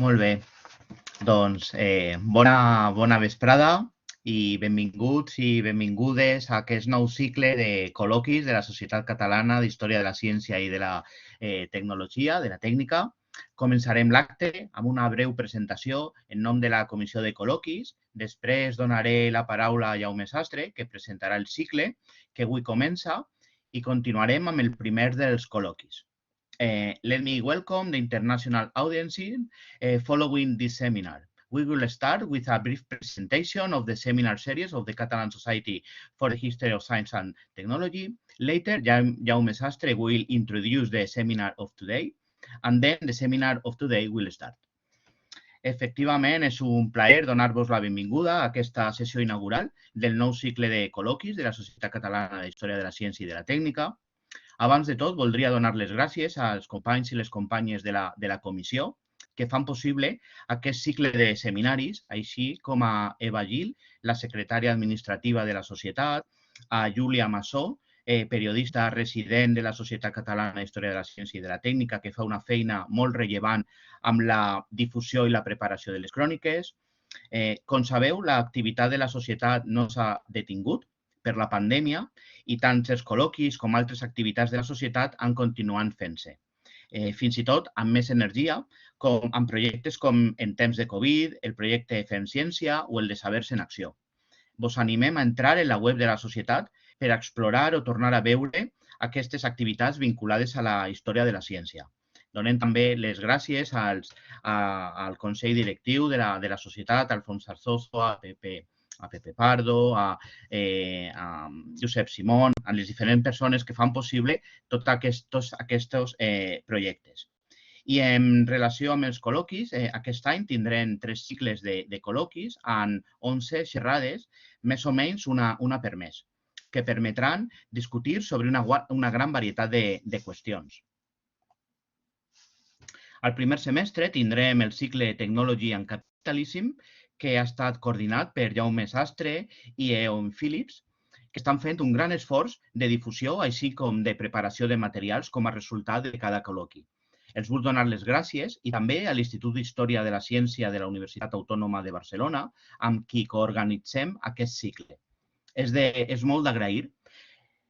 Molt bé, doncs bona vesprada i benvinguts i benvingudes a aquest nou cicle de col·loquis de la Societat Catalana d'Història de la Ciència i de la Tecnologia, de la Tècnica. Començarem l'acte amb una breu presentació en nom de la Comissió de Col·loquis. Després donaré la paraula a Jaume Sastre, que presentarà el cicle que avui comença, i continuarem amb el primer dels col·loquis. Let me welcome the international audience following this seminar. We will start with a brief presentation of the seminar series of the Catalan Society for the History of Science and Technology. Later, Jaume Sastre will introduce the seminar of today, and then the seminar of today will start. Efectivament, és un plaer donar-vos la benvinguda a aquesta sessió inaugural del nou cicle de col·loquis de la Societat Catalana d'Història de la Ciència i de la Tècnica. Abans de tot, voldria donar les gràcies als companys i les companyes de la comissió que fan possible aquest cicle de seminaris, així com a Eva Gil, la secretària administrativa de la societat, a Júlia Massó, periodista resident de la Societat Catalana d'Història de la Ciència i de la Tècnica, que fa una feina molt rellevant amb la difusió i la preparació de les cròniques. Com sabeu, l'activitat de la societat no s'ha detingut per la pandèmia i tant els col·loquis com altres activitats de la societat han continuat fent-se. Fins i tot amb més energia, com amb projectes com en temps de Covid, el projecte Fem Ciència o el de Sabers en Acció. Vos animem a entrar en la web de la societat per explorar o tornar a veure aquestes activitats vinculades a la història de la ciència. Donem també les gràcies al Consell Directiu de la societat, al Alfons Arzoso, a Pepe Pardo, a Josep Simón, a les diferents persones que fan possible tots aquests projectes. I en relació amb els col·loquis, aquest any tindrem 3 cicles de col·loquis amb 11 xerrades, més o menys una per mes, que permetran discutir sobre una gran varietat de qüestions. Al primer semestre tindrem el cicle Technology and Capitalism, que ha estat coordinat per Jaume Sastre i Eon Phillips, que estan fent un gran esforç de difusió, així com de preparació de materials com a resultat de cada col·loqui. Els vull donar les gràcies i també a l'Institut d'Història de la Ciència de la Universitat Autònoma de Barcelona, amb qui coorganitzem aquest cicle. És molt d'agrair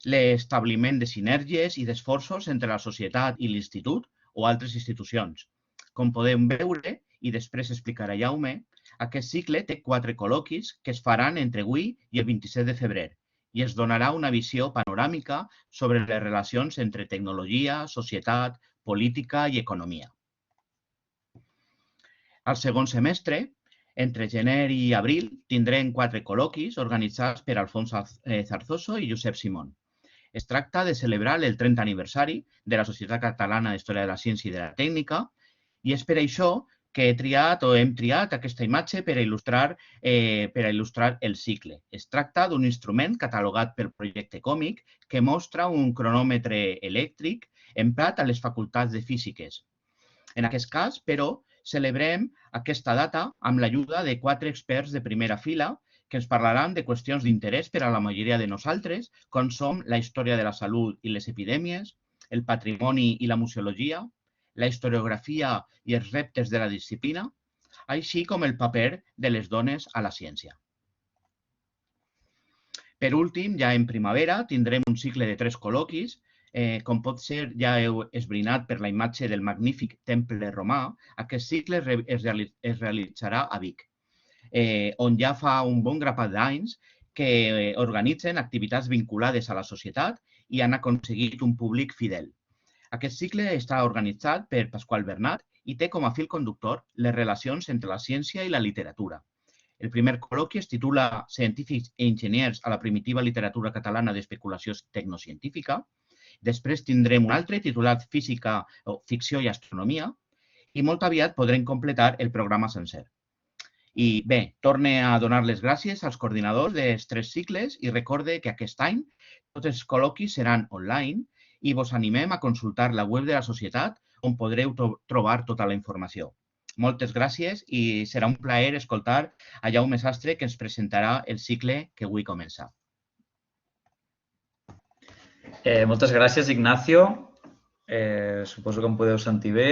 l'establiment de sinergies i d'esforços entre la societat i l'Institut o altres institucions. Com podem veure, i després explicarà Jaume, aquest cicle té 4 col·loquis que es faran entre avui i el 27 de febrer i es donarà una visió panoràmica sobre les relacions entre tecnologia, societat, política i economia. Al segon semestre, entre gener i abril, tindrem 4 col·loquis organitzats per Alfons Arzoso i Josep Simón. Es tracta de celebrar el 30 aniversari de la Societat Catalana d'Història de la Ciència i de la Tècnica i és per això que hem triat aquesta imatge per a il·lustrar el cicle. Es tracta d'un instrument catalogat pel projecte còmic que mostra un cronòmetre elèctric emprat a les facultats de físiques. En aquest cas, però, celebrem aquesta data amb l'ajuda de 4 experts de primera fila que ens parlaran de qüestions d'interès per a la majoria de nosaltres, com són la història de la salut i les epidèmies, el patrimoni i la museologia, la historiografia i els reptes de la disciplina, així com el paper de les dones a la ciència. Per últim, ja en primavera, tindrem un cicle de 3 col·loquis. Com pot ser, ja heu esbrinat per la imatge del magnífic temple romà, aquest cicle es realitzarà a Vic, on ja fa un bon grapat d'anys que organitzen activitats vinculades a la societat i han aconseguit un públic fidel. Aquest cicle està organitzat per Pasqual Bernat i té com a fil conductor les relacions entre la ciència i la literatura. El primer col·loqui es titula Científics i enginyers a la primitiva literatura catalana d'especulació tecnocientífica. Després tindrem un altre titulat Física, Ficció i Astronomia i molt aviat podrem completar el programa sencer. I bé, torne a donar les gràcies als coordinadors dels 3 cicles i recorde que aquest any tots els col·loquis seran online i vos animem a consultar la web de la societat on podreu trobar tota la informació. Moltes gràcies i serà un plaer escoltar a Jaume Sastre que ens presentarà el cicle que avui comença. Moltes gràcies, Ignacio. Suposo que em podeu sentir bé.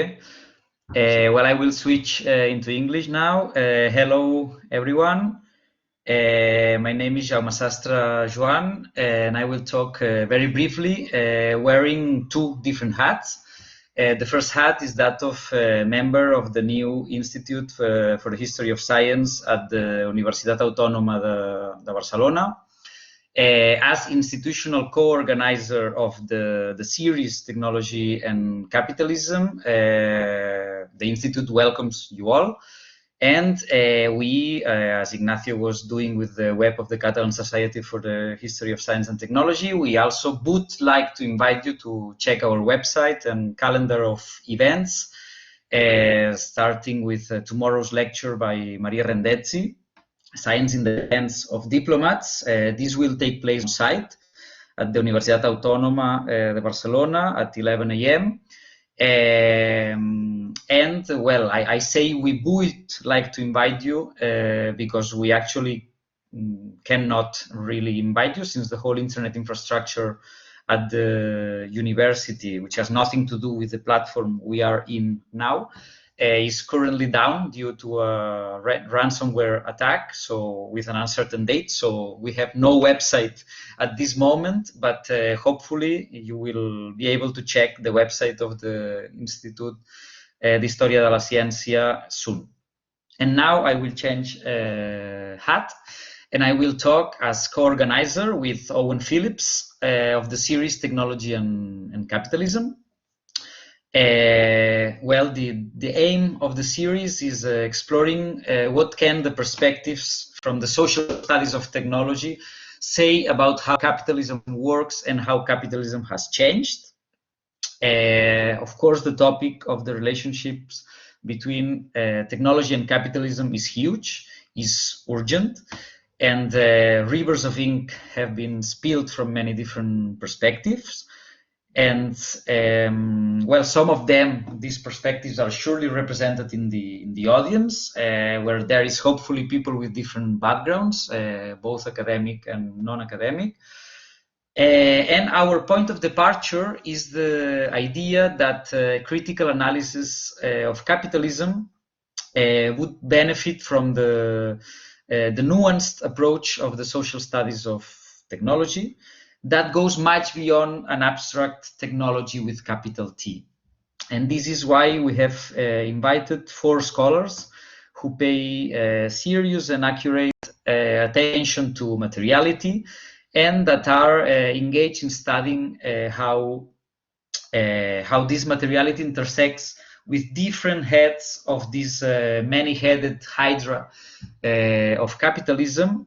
Well, I will switch into English now. Hello, everyone. My name is Jaume Sastre Joan, and I will talk very briefly, wearing two different hats. The first hat is that of a member of the new Institute for the History of Science at the Universitat Autònoma de Barcelona. As institutional co-organizer of the series Technology and Capitalism, the Institute welcomes you all. And we, as Ignacio was doing with the web of the Catalan Society for the History of Science and Technology, we also would like to invite you to check our website and calendar of events, starting with tomorrow's lecture by Maria Rendezzi, Science in the Hands of Diplomats. This will take place on site at the Universitat Autònoma de Barcelona at 11 a.m. And well, I say we would like to invite you because we actually cannot really invite you, since the whole internet infrastructure at the university, which has nothing to do with the platform we are in now, is currently down due to a ransomware attack, so with an uncertain date. So we have no website at this moment, but hopefully you will be able to check the website of the Institut d'Història de la Ciència soon. And now I will change hat, and I will talk as co-organizer with Owen Phillips of the series Technology and Capitalism. Well, the aim of the series is exploring what can the perspectives from the social studies of technology say about how capitalism works and how capitalism has changed. Of course, the topic of the relationships between technology and capitalism is huge, is urgent, and rivers of ink have been spilled from many different perspectives. And well, some of them, these perspectives are surely represented in the audience, where there is hopefully people with different backgrounds, both academic and non-academic. And our point of departure is the idea that critical analysis of capitalism would benefit from the nuanced approach of the social studies of technology that goes much beyond an abstract technology with capital T. And this is why we have invited 4 scholars who pay serious and accurate attention to materiality, and that are engaged in studying how this materiality intersects with different heads of this many-headed hydra of capitalism,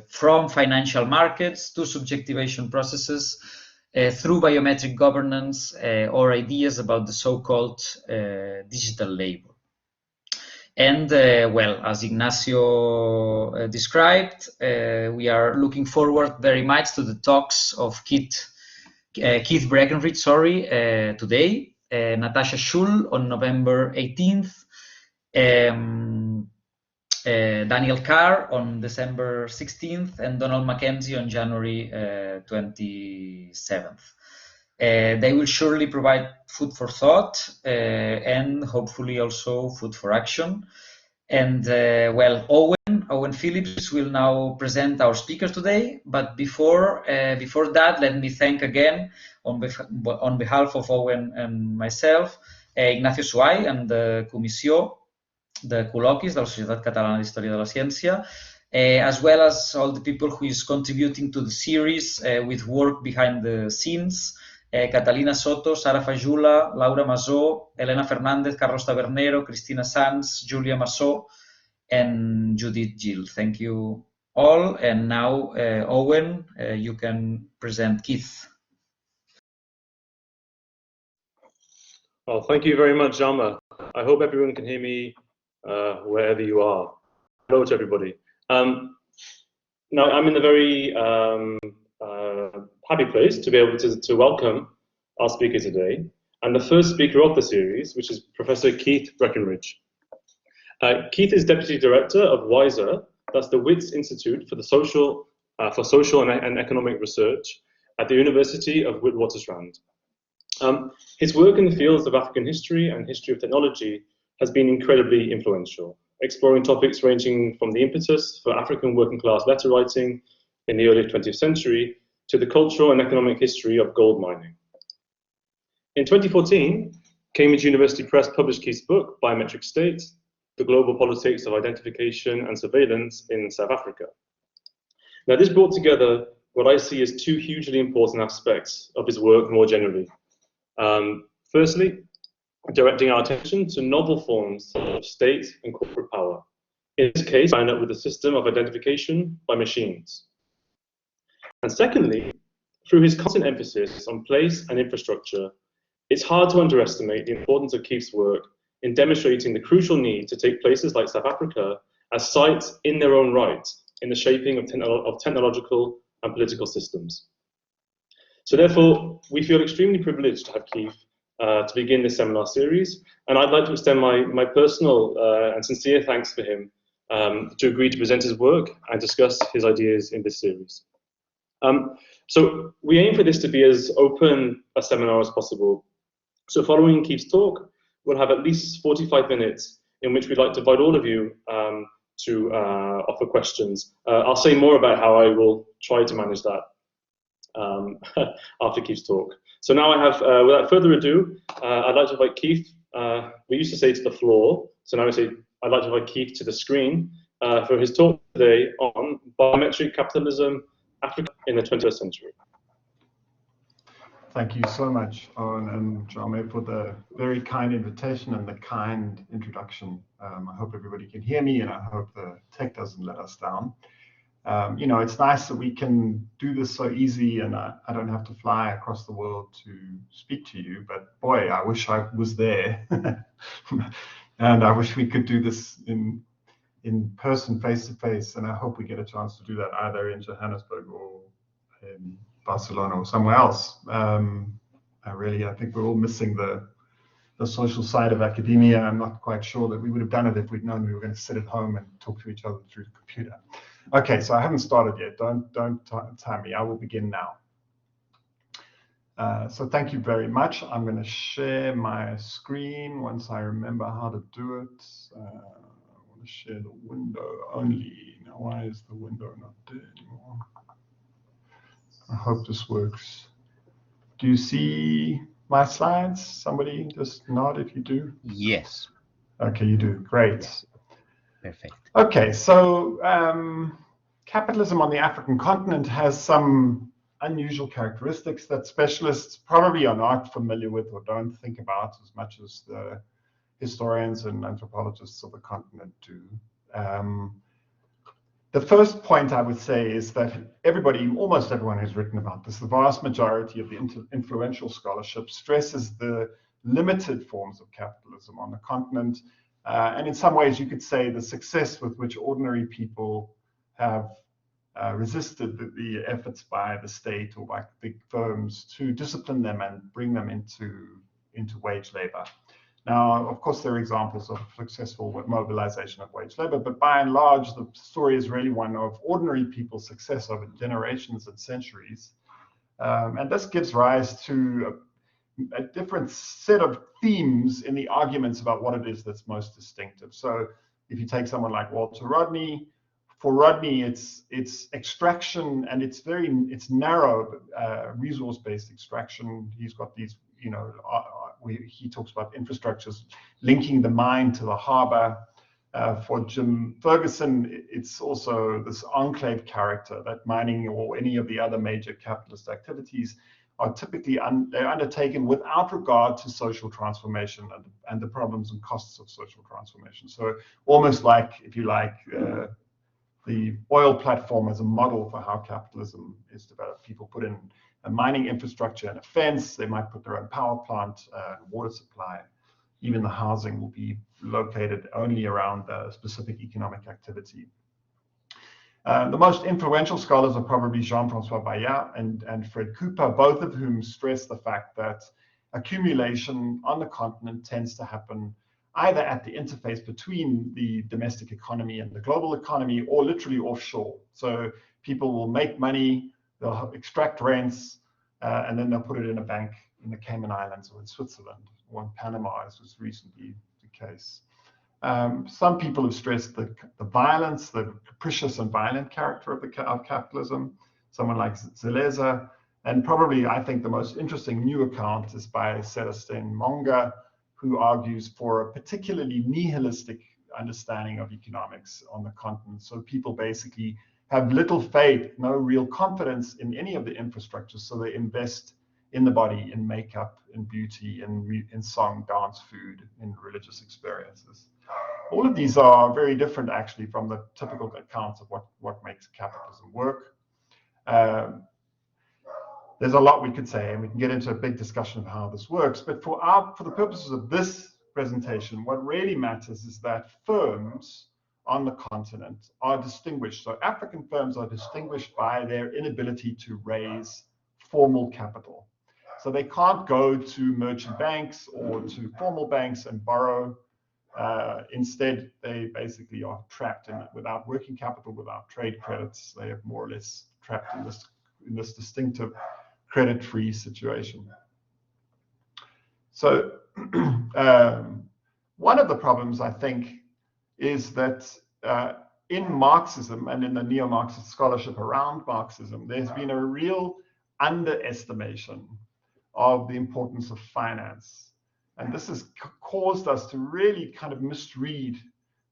from financial markets to subjectivation processes, through biometric governance, or ideas about the so-called digital labor. And well, as Ignacio described, we are looking forward very much to the talks of Keith Breckenridge, today, Natasha Schull on November 18th, Daniel Carr on December 16th, and Donald Mackenzie on January 27th. They will surely provide food for thought and hopefully also food for action. And well, Owen Phillips will now present our speaker today. But before that, let me thank again on behalf of Owen and myself, Ignacio Suay and the Comissió de Col·loquis de la Societat Catalana d'Història de la Ciència, as well as all the people who is contributing to the series with work behind the scenes. Catalina Soto, Sara Fajula, Laura Masó, Elena Fernández, Carlos Tabernero, Cristina Sanz, Julia Masó, and Judith Gill. Thank you all. And now, Owen, you can present Keith. Well, thank you very much, Jaume. I hope everyone can hear me wherever you are. Hello to everybody. Now, I'm in a very happy place to be able to welcome our speaker today, and the first speaker of the series, which is Professor Keith Breckenridge. Keith is Deputy Director of WISER, that's the Wits Institute for Social and Economic Research at the University of Witwatersrand. His work in the fields of African history and history of technology has been incredibly influential, exploring topics ranging from the impetus for African working class letter writing in the early 20th century to the cultural and economic history of gold mining. In 2014, Cambridge University Press published Keith's book, Biometric State, The Global Politics of Identification and Surveillance in South Africa. Now, this brought together what I see as two hugely important aspects of his work more generally. Firstly, directing our attention to novel forms of state and corporate power. In this case, lined up with a system of identification by machines. And secondly, through his constant emphasis on place and infrastructure, it's hard to underestimate the importance of Keith's work in demonstrating the crucial need to take places like South Africa as sites in their own right in the shaping of technological and political systems. So therefore, we feel extremely privileged to have Keith to begin this seminar series, and I'd like to extend my personal and sincere thanks for him to agree to present his work and discuss his ideas in this series. So we aim for this to be as open a seminar as possible. So following Keith's talk, we'll have at least 45 minutes in which we'd like to invite all of you to offer questions. I'll say more about how I will try to manage that after Keith's talk. So now I have, without further ado, I'd like to invite Keith, we used to say to the floor, so now I say I'd like to invite Keith to the screen for his talk today on Biometric Capitalism, Africa in the 21st century. Thank you so much, Owen and Jaume, for the very kind invitation and the kind introduction. I hope everybody can hear me, and I hope the tech doesn't let us down. You know, it's nice that we can do this so easy, and I don't have to fly across the world to speak to you, but boy, I wish I was there. And I wish we could do this in person, face to face, and I hope we get a chance to do that either in Johannesburg or in Barcelona or somewhere else. I think we're all missing the social side of academia. I'm not quite sure that we would have done it if we'd known we were going to sit at home and talk to each other through the computer. Okay, so I haven't started yet. Don't time me. I will begin now. So thank you very much. I'm going to share my screen once I remember how to do it. I want to share the window only. Now, why is the window not there anymore? I hope this works. Do you see my slides? Somebody just nod if you do. Yes. Okay, you do. Great. Yes. Perfect. Okay, so capitalism on the African continent has some unusual characteristics that specialists probably are not familiar with or don't think about as much as the historians and anthropologists of the continent do. The first point I would say is that almost everyone who's written about this, the vast majority of the influential scholarship stresses the limited forms of capitalism on the continent. And in some ways, you could say the success with which ordinary people have resisted the efforts by the state or by big firms to discipline them and bring them into wage labor. Now, of course, there are examples of successful mobilization of wage labor, but by and large, the story is really one of ordinary people's success over generations and centuries. And this gives rise to a different set of themes in the arguments about what it is that's most distinctive. So if you take someone like Walter Rodney, for Rodney, it's extraction, and it's narrow resource-based extraction. He's got these, he talks about infrastructures linking the mine to the harbor. For Jim Ferguson, it's also this enclave character that mining or any of the other major capitalist activities are typically they're undertaken without regard to social transformation and the problems and costs of social transformation. So almost like, if you like, the oil platform as a model for how capitalism is developed. People put in a mining infrastructure and a fence. They might put their own power plant, water supply. Even the housing will be located only around a specific economic activity. The most influential scholars are probably Jean-François Bayat and Fred Cooper, both of whom stress the fact that accumulation on the continent tends to happen either at the interface between the domestic economy and the global economy, or literally offshore. So people will make money, they'll extract rents, and then they'll put it in a bank in the Cayman Islands or in Switzerland, or in Panama, as was recently the case. Some people have stressed the violence, the capricious and violent character of capitalism, someone like Zeleza. And probably, I think, the most interesting new account is by Celestine Monga, who argues for a particularly nihilistic understanding of economics on the continent. So people basically have little faith, no real confidence in any of the infrastructure, so they invest in the body, in makeup, in beauty, in song, dance, food, in religious experiences. All of these are very different, actually, from the typical accounts of what makes capitalism work. There's a lot we could say, and we can get into a big discussion of how this works. But for the purposes of this presentation, what really matters is that firms on the continent are distinguished. So African firms are distinguished by their inability to raise formal capital. So they can't go to merchant banks or to formal banks and borrow. Instead, they basically are trapped in it without working capital, without trade credits. They are more or less trapped in this distinctive credit-free situation. So one of the problems, I think, is that in Marxism and in the neo-Marxist scholarship around Marxism, there's been a real underestimation of the importance of finance. And this has caused us to really kind of misread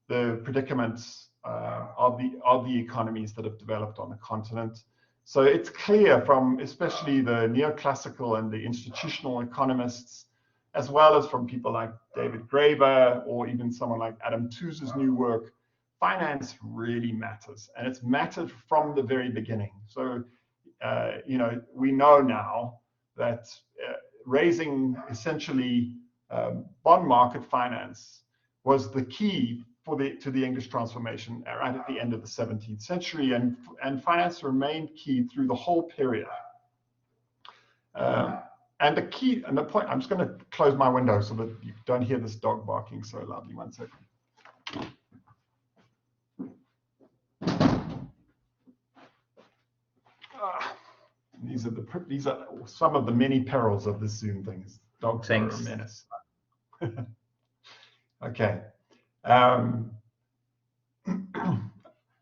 the predicaments of the economies that have developed on the continent. So it's clear from especially the neoclassical and the institutional economists, as well as from people like David Graeber or even someone like Adam Tooze's new work, finance really matters, and it's mattered from the very beginning. So, we know now that raising essentially bond market finance was the key to the English transformation right at the end of the 17th century, and finance remained key through the whole period. And the point, I'm just going to close my window so that you don't hear this dog barking so loudly. 1 second. These are some of the many perils of this Zoom thing. Dogs are a menace. Okay.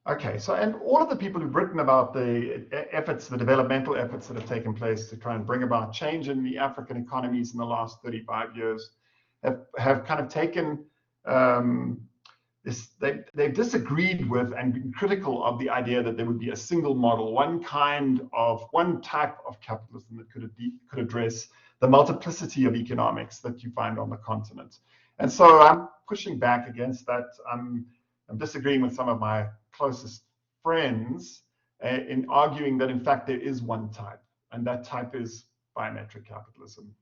Okay, so, and all of the people who've written about the efforts, the developmental efforts that have taken place to try and bring about change in the African economies in the last 35 years have kind of taken they've disagreed with and been critical of the idea that there would be a single model, one type of capitalism that could address the multiplicity of economics that you find on the continent. And so I'm pushing back against that. I'm disagreeing with some of my closest friends in arguing that, in fact, there is one type, and that type is biometric capitalism.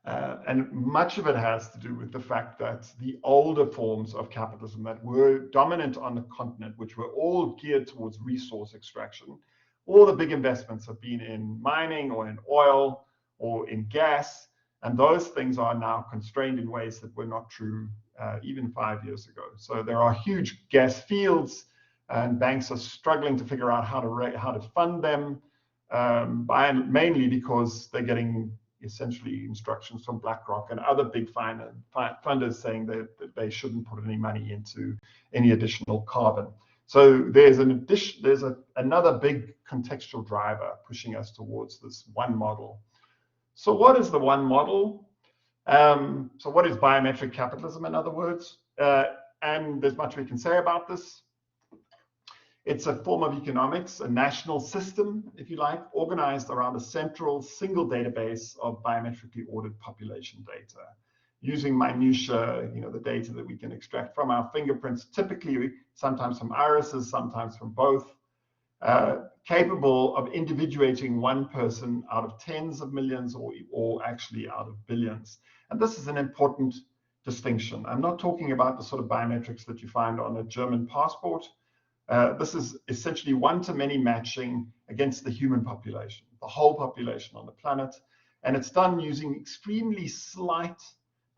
And much of it has to do with the fact that the older forms of capitalism that were dominant on the continent, which were all geared towards resource extraction, all the big investments have been in mining or in oil or in gas, and those things are now constrained in ways that were not true even 5 years ago. So there are huge gas fields, and banks are struggling to figure out how to fund them, mainly because they're getting essentially instructions from BlackRock and other big funders saying that they shouldn't put any money into any additional carbon. So there's another big contextual driver pushing us towards this one model. So what is the one model? So what is biometric capitalism, in other words? And there's much we can say about this. It's a form of economics, a national system, if you like, organized around a central single database of biometrically ordered population data, using minutiae, the data that we can extract from our fingerprints, typically sometimes from irises, sometimes from both, capable of individuating one person out of tens of millions or actually out of billions. And this is an important distinction. I'm not talking about the sort of biometrics that you find on a German passport. This is essentially one-to-many matching against the human population, the whole population on the planet. And it's done using extremely slight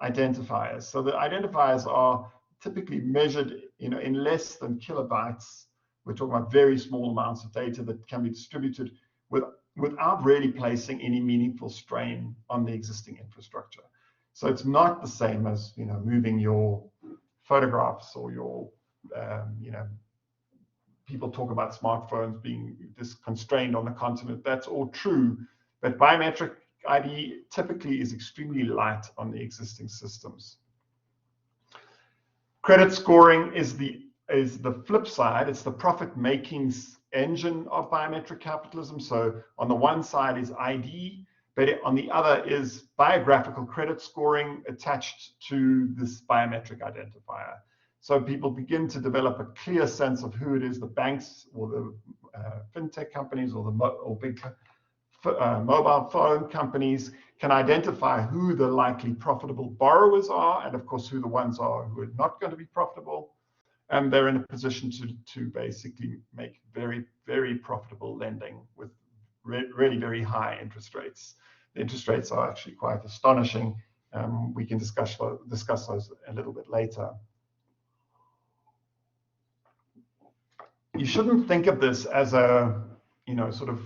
identifiers. So the identifiers are typically measured in less than kilobytes. We're talking about very small amounts of data that can be distributed with without really placing any meaningful strain on the existing infrastructure. So it's not the same as, you know, moving your photographs or your, you know, people talk about smartphones being constrained on the continent. That's all true, but biometric ID typically is extremely light on the existing systems. Credit scoring is the flip side. It's the profit-making engine of biometric capitalism. So on the one side is ID, but on the other is biographical credit scoring attached to this biometric identifier. So people begin to develop a clear sense of who it is, the banks or the fintech companies or the big mobile phone companies can identify who the likely profitable borrowers are, and of course who the ones are who are not going to be profitable. And they're in a position to basically make very, very profitable lending with really very high interest rates. The interest rates are actually quite astonishing. We can discuss those a little bit later. You shouldn't think of this as a, you know, sort of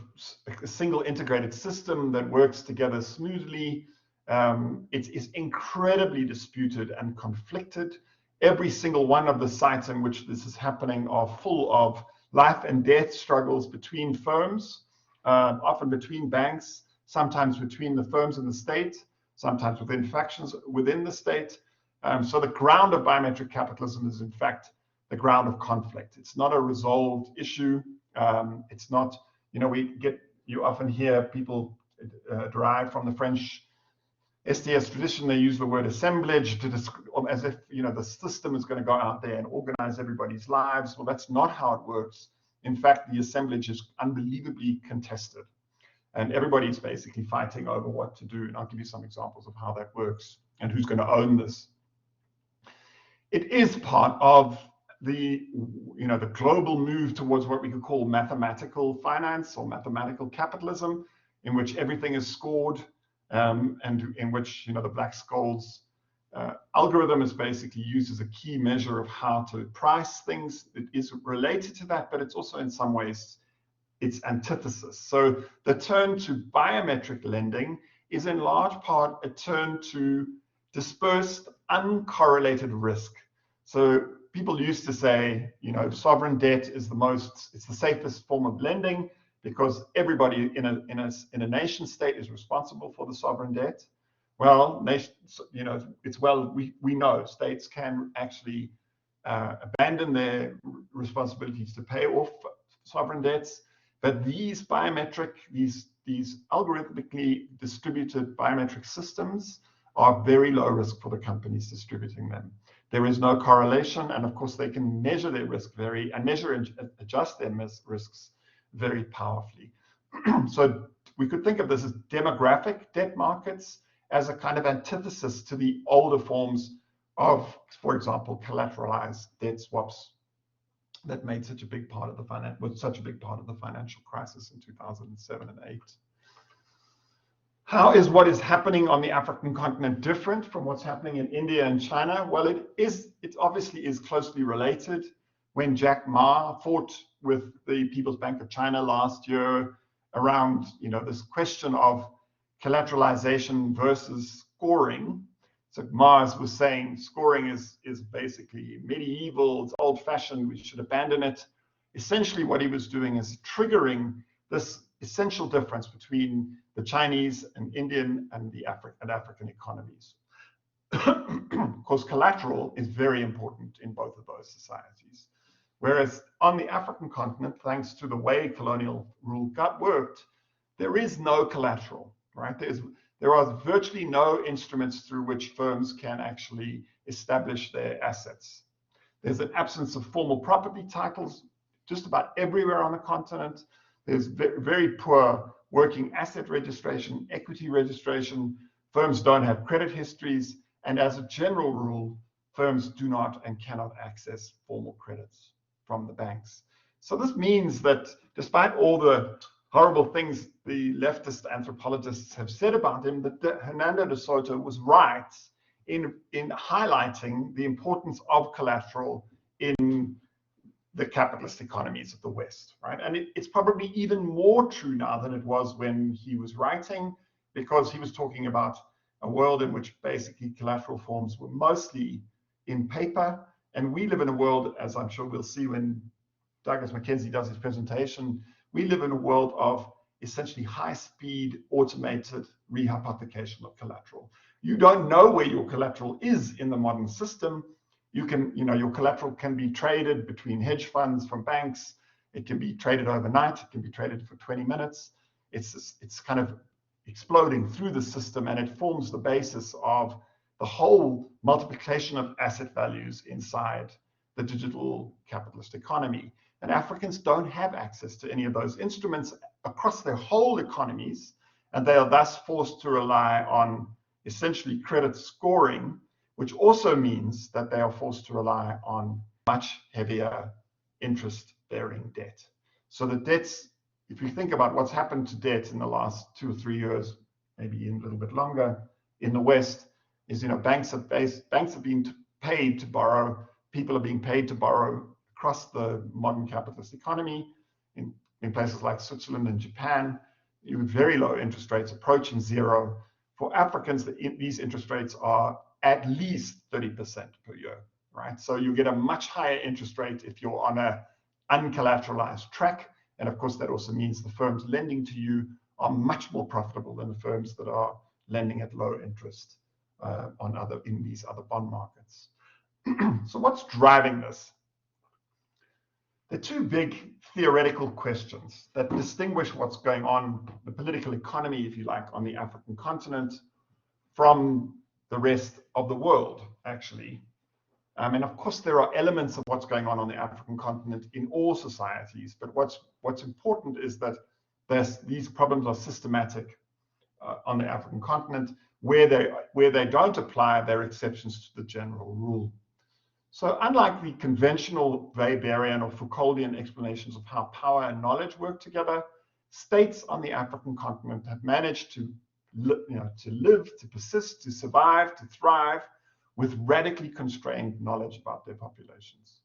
a single integrated system that works together smoothly. It is incredibly disputed and conflicted. Every single one of the sites in which this is happening are full of life and death struggles between firms, often between banks, sometimes between the firms and the state, sometimes within factions within the state. So the ground of biometric capitalism is in fact the ground of conflict. It's not a resolved issue. It's not, you know, you often hear people derive from the French SDS tradition. They use the word assemblage to as if, you know, the system is going to go out there and organize everybody's lives. Well, that's not how it works. In fact, the assemblage is unbelievably contested, and everybody's basically fighting over what to do. And I'll give you some examples of how that works and who's going to own this. It is part of the, you know, the global move towards what we could call mathematical finance or mathematical capitalism, in which everything is scored, and in which, you know, the Black-Scholes algorithm is basically used as a key measure of how to price things. It is related to that, but it's also in some ways its antithesis. So the turn to biometric lending is in large part a turn to dispersed, uncorrelated risk. So people used to say, you know, sovereign debt is it's the safest form of lending because everybody in a nation state is responsible for the sovereign debt. Well, you know, we know states can actually abandon their responsibilities to pay off sovereign debts, but these algorithmically distributed biometric systems are very low risk for the companies distributing them. There is no correlation, and of course they can measure their risk measure and adjust their risks very powerfully. So we could think of this as demographic debt markets as a kind of antithesis to the older forms of, for example, collateralized debt swaps that made such a big part of the financial crisis in 2007 and 8. How is what is happening on the African continent different from what's happening in India and China? Well, it obviously is closely related. When Jack Ma fought with the People's Bank of China last year around, you know, this question of collateralization versus scoring. So Mars was saying scoring is basically medieval, it's old-fashioned, we should abandon it. Essentially what he was doing is triggering this essential difference between the Chinese and Indian and the African economies. Because collateral is very important in both of those societies. Whereas on the African continent, thanks to the way colonial rule worked, there is no collateral, right? There are virtually no instruments through which firms can actually establish their assets. There's an absence of formal property titles just about everywhere on the continent. There's very poor working asset registration, equity registration. Firms don't have credit histories. And as a general rule, firms do not and cannot access formal credits from the banks. So this means that despite all the horrible things the leftist anthropologists have said about him, that Hernando de Soto was right in highlighting the importance of collateral in the capitalist economies of the West, right? And it's probably even more true now than it was when he was writing, because he was talking about a world in which basically collateral forms were mostly in paper. And we live in a world, as I'm sure we'll see when Douglas Mackenzie does his presentation, we live in a world of essentially high-speed automated rehypothecation of collateral. You don't know where your collateral is in the modern system. You can, your collateral can be traded between hedge funds from banks. It can be traded overnight. It can be traded for 20 minutes. It's kind of exploding through the system, and it forms the basis of the whole multiplication of asset values inside the digital capitalist economy. And Africans don't have access to any of those instruments across their whole economies, and they are thus forced to rely on essentially credit scoring, which also means that they are forced to rely on much heavier interest-bearing debt. So the debts, if you think about what's happened to debt in the last 2 or 3 years, maybe a little bit longer in the West, is banks are being paid to borrow. People are being paid to borrow across the modern capitalist economy in places like Switzerland and Japan. You have very low interest rates approaching zero. For Africans, these interest rates are at least 30% per year, right? So you get a much higher interest rate if you're on an uncollateralized track. And of course, that also means the firms lending to you are much more profitable than the firms that are lending at low interest in these other bond markets. So what's driving this? There are two big theoretical questions that distinguish what's going on, the political economy, if you like, on the African continent from the rest of the world, actually. And of course, there are elements of what's going on the African continent in all societies, but what's important is that these problems are systematic on the African continent. Where they don't apply, they're exceptions to the general rule. So unlike the conventional Weberian or Foucauldian explanations of how power and knowledge work together, states on the African continent have managed to live, to persist, to survive, to thrive with radically constrained knowledge about their populations.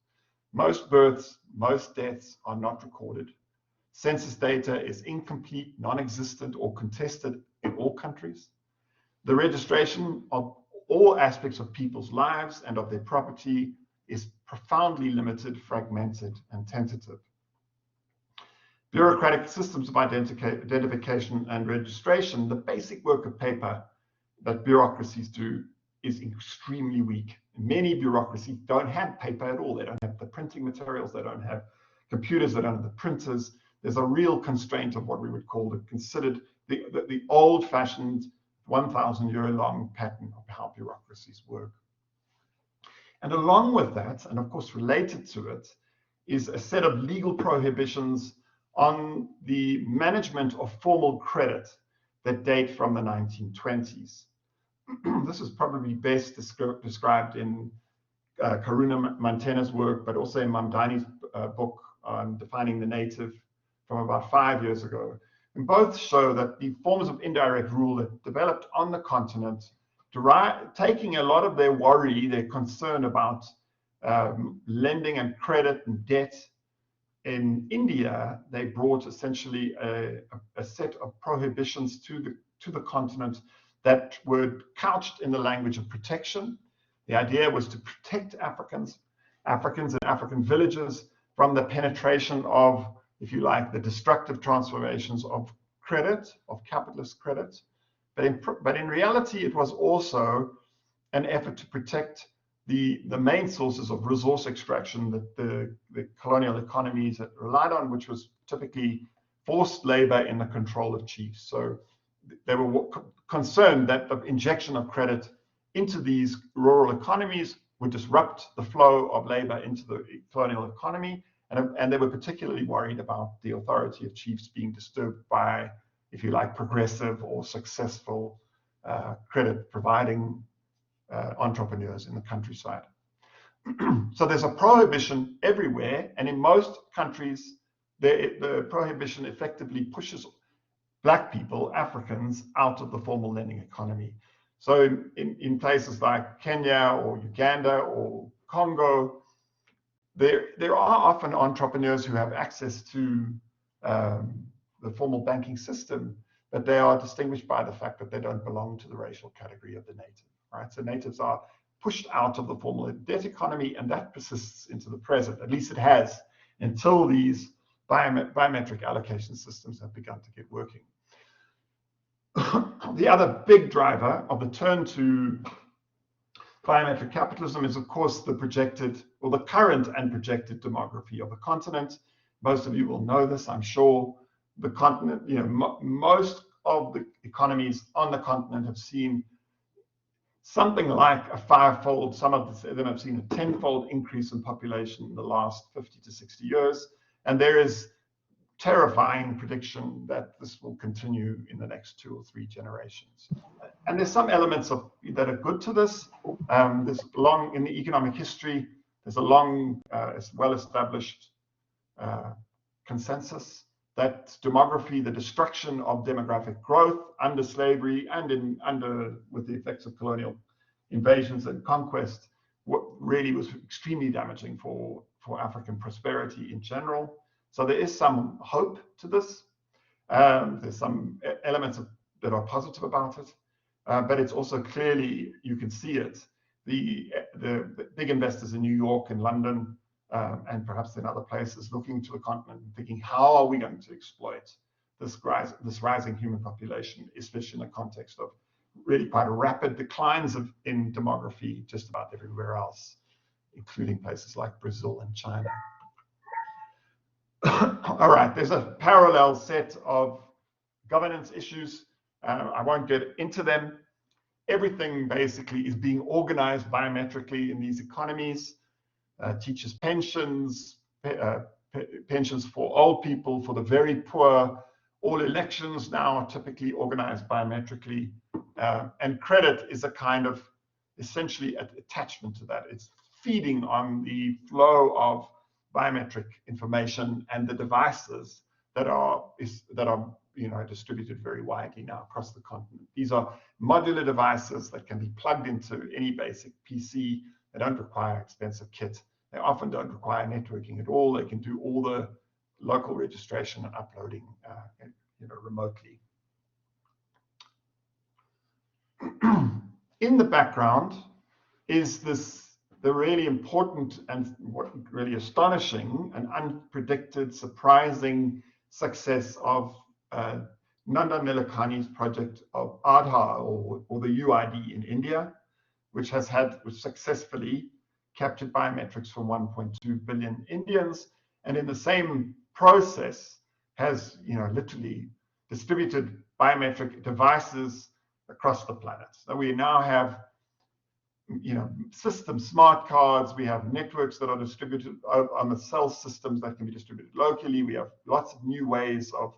Most births, most deaths are not recorded. Census data is incomplete, non-existent, or contested in all countries. The registration of all aspects of people's lives and of their property is profoundly limited, fragmented, and tentative. Bureaucratic systems of identification and registration, the basic work of paper that bureaucracies do, is extremely weak. Many bureaucracies don't have paper at all. They don't have the printing materials. They don't have computers. They don't have the printers. There's a real constraint of what we would call the old-fashioned 1,000-year-long pattern of how bureaucracies work. And along with that, and of course related to it, is a set of legal prohibitions on the management of formal credit that date from the 1920s. This is probably best described in Karuna Mantena's work, but also in Mamdani's book on Defining the Native from about 5 years ago. And both show that the forms of indirect rule that developed on the continent, taking a lot of their worry, their concern about lending and credit and debt in India, they brought essentially a set of prohibitions to the continent that were couched in the language of protection. The idea was to protect Africans and African villages from the penetration of, if you like, the destructive transformations of credit, of capitalist credit. But in reality, it was also an effort to protect the main sources of resource extraction that the colonial economies had relied on, which was typically forced labor in the control of chiefs. So they were concerned that the injection of credit into these rural economies would disrupt the flow of labor into the colonial economy. And they were particularly worried about the authority of chiefs being disturbed by, if you like, progressive or successful credit providing entrepreneurs in the countryside. So there's a prohibition everywhere, and in most countries, the prohibition effectively pushes Black people, Africans, out of the formal lending economy. So in places like Kenya or Uganda or Congo, there are often entrepreneurs who have access to the formal banking system, but they are distinguished by the fact that they don't belong to the racial category of the native, right? So natives are pushed out of the formal debt economy, and that persists into the present. At least it has until these biometric allocation systems have begun to get working. The other big driver of the turn to biometric capitalism is, of course, the projected, or the current and projected demography of the continent. Most of you will know this, I'm sure. The continent, most of the economies on the continent have seen something like a 5-fold, some of them have seen a 10-fold increase in population in the last 50 to 60 years. And there is terrifying prediction that this will continue in the next 2 or 3 generations. And there's some elements that are good to this. There's long, in the economic history, there's a long, well-established consensus that demography, the destruction of demographic growth under slavery and with the effects of colonial invasions and conquest, what really was extremely damaging for African prosperity in general. So there is some hope to this. There's some elements that are positive about it, but it's also clearly, you can see it. The big investors in New York and London and perhaps in other places looking to the continent and thinking, how are we going to exploit this rising human population, especially in the context of really quite rapid declines in demography just about everywhere else, including places like Brazil and China. All right, there's a parallel set of governance issues. I won't get into them. Everything basically is being organized biometrically in these economies. Teachers' pensions, pensions for old people, for the very poor. All elections now are typically organized biometrically. And credit is a kind of essentially an attachment to that. It's feeding on the flow of biometric information and the devices that are distributed very widely now across the continent. These are modular devices that can be plugged into any basic PC. They don't require expensive kit. They often don't require networking at all. They can do all the local registration and uploading remotely. In the background is the really important and what really astonishing and unpredicted, surprising success of Nandan Nilekani's project of Aadhaar, or the UID in India, which successfully captured biometrics from 1.2 billion Indians, and in the same process has literally distributed biometric devices across the planet. So we now have systems, smart cards, we have networks that are distributed on the cell systems that can be distributed locally. We have lots of new ways of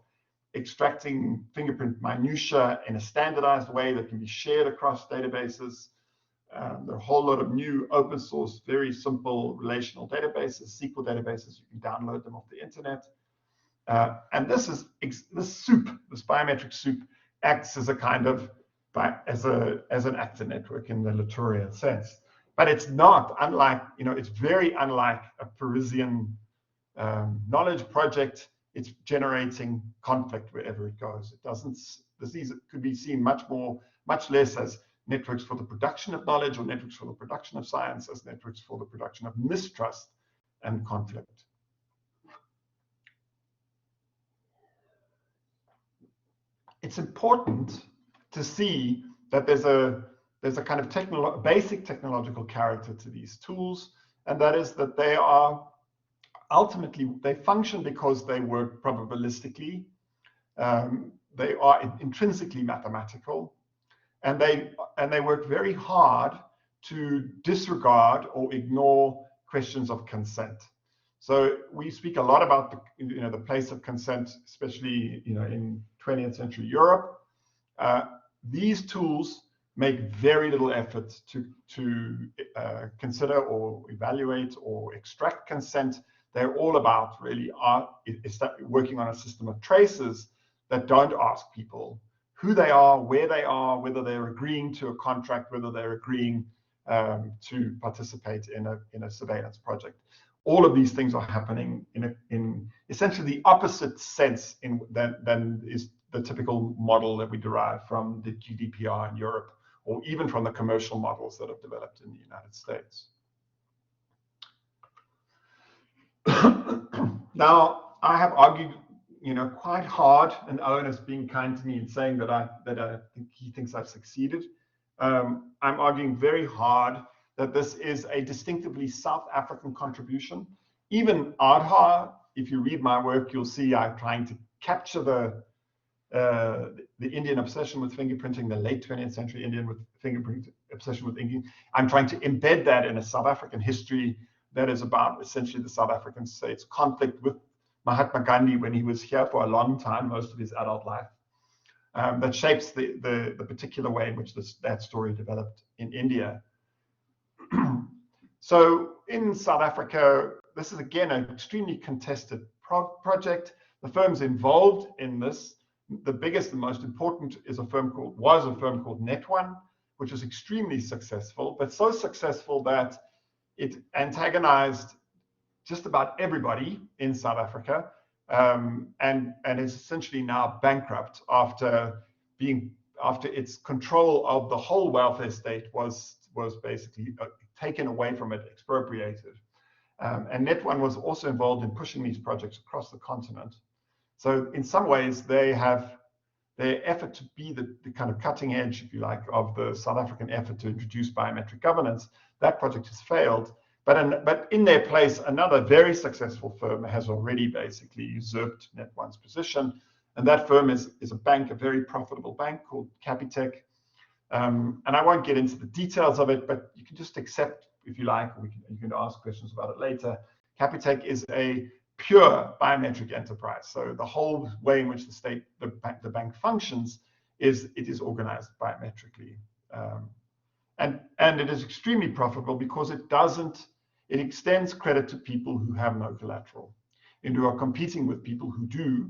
extracting fingerprint minutiae in a standardized way that can be shared across databases. There are a whole lot of new open source, very simple relational databases, SQL databases. You can download them off the internet. And this biometric soup acts as a kind of, as an actor network in the Latourian sense. But it's not, it's very unlike a Parisian knowledge project. It's generating conflict wherever it goes. It could be seen much less as networks for the production of knowledge or networks for the production of science, as networks for the production of mistrust and conflict. It's important to see that there's a kind of basic technological character to these tools, and that is that they are ultimately, they function because they work probabilistically. They are intrinsically mathematical, and they work very hard to disregard or ignore questions of consent. So we speak a lot about the place of consent, especially in 20th century Europe. These tools make very little effort to consider or evaluate or extract consent. They're all about really working on a system of traces that don't ask people who they are, where they are, whether they're agreeing to a contract, whether they're agreeing to participate in a surveillance project. all of these things are happening in essentially the opposite sense than is the typical model that we derive from the GDPR in Europe, or even from the commercial models that have developed in the United States. Now, I have argued, quite hard, and Owen is being kind to me in saying that I think he thinks I've succeeded. I'm arguing very hard that this is a distinctively South African contribution. Even Adha, if you read my work, you'll see I'm trying to capture the Indian obsession with fingerprinting, the late 20th century Indian with fingerprint obsession with inking. I'm trying to embed that in a South African history that is about essentially the South African state's conflict with Mahatma Gandhi when he was here for a long time, most of his adult life, that shapes the particular way in which that story developed in India. So in South Africa, this is again an extremely contested project. The firms involved in this, the biggest and most important was a firm called Net1, which was extremely successful, but so successful that it antagonized just about everybody in South Africa, and is essentially now bankrupt after its control of the whole welfare state was basically taken away from it, expropriated. And Net1 was also involved in pushing these projects across the continent. So in some ways, they have their effort to be the kind of cutting edge, if you like, of the South African effort to introduce biometric governance. That project has failed. But in their place, another very successful firm has already basically usurped Net1's position. And that firm is a bank, a very profitable bank called Capitec. And I won't get into the details of it, but you can just accept, if you like, you can ask questions about it later. Capitec is a pure biometric enterprise. So the whole way in which the bank functions is it is organized biometrically. And it is extremely profitable because it extends credit to people who have no collateral and who are competing with people who do.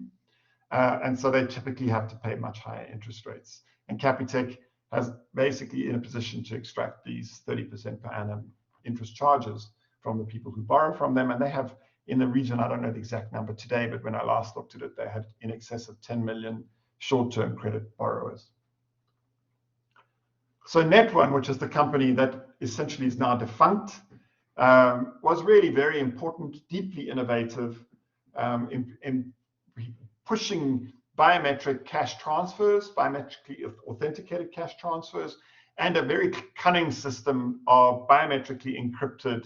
And so they typically have to pay much higher interest rates. And Capitec has basically in a position to extract these 30% per annum interest charges from the people who borrow from them. And they have in the region, I don't know the exact number today, but when I last looked at it, they had in excess of 10 million short-term credit borrowers. So Net1, which is the company that essentially is now defunct, was really very important, deeply innovative in pushing biometric cash transfers, biometrically authenticated cash transfers, and a very cunning system of biometrically encrypted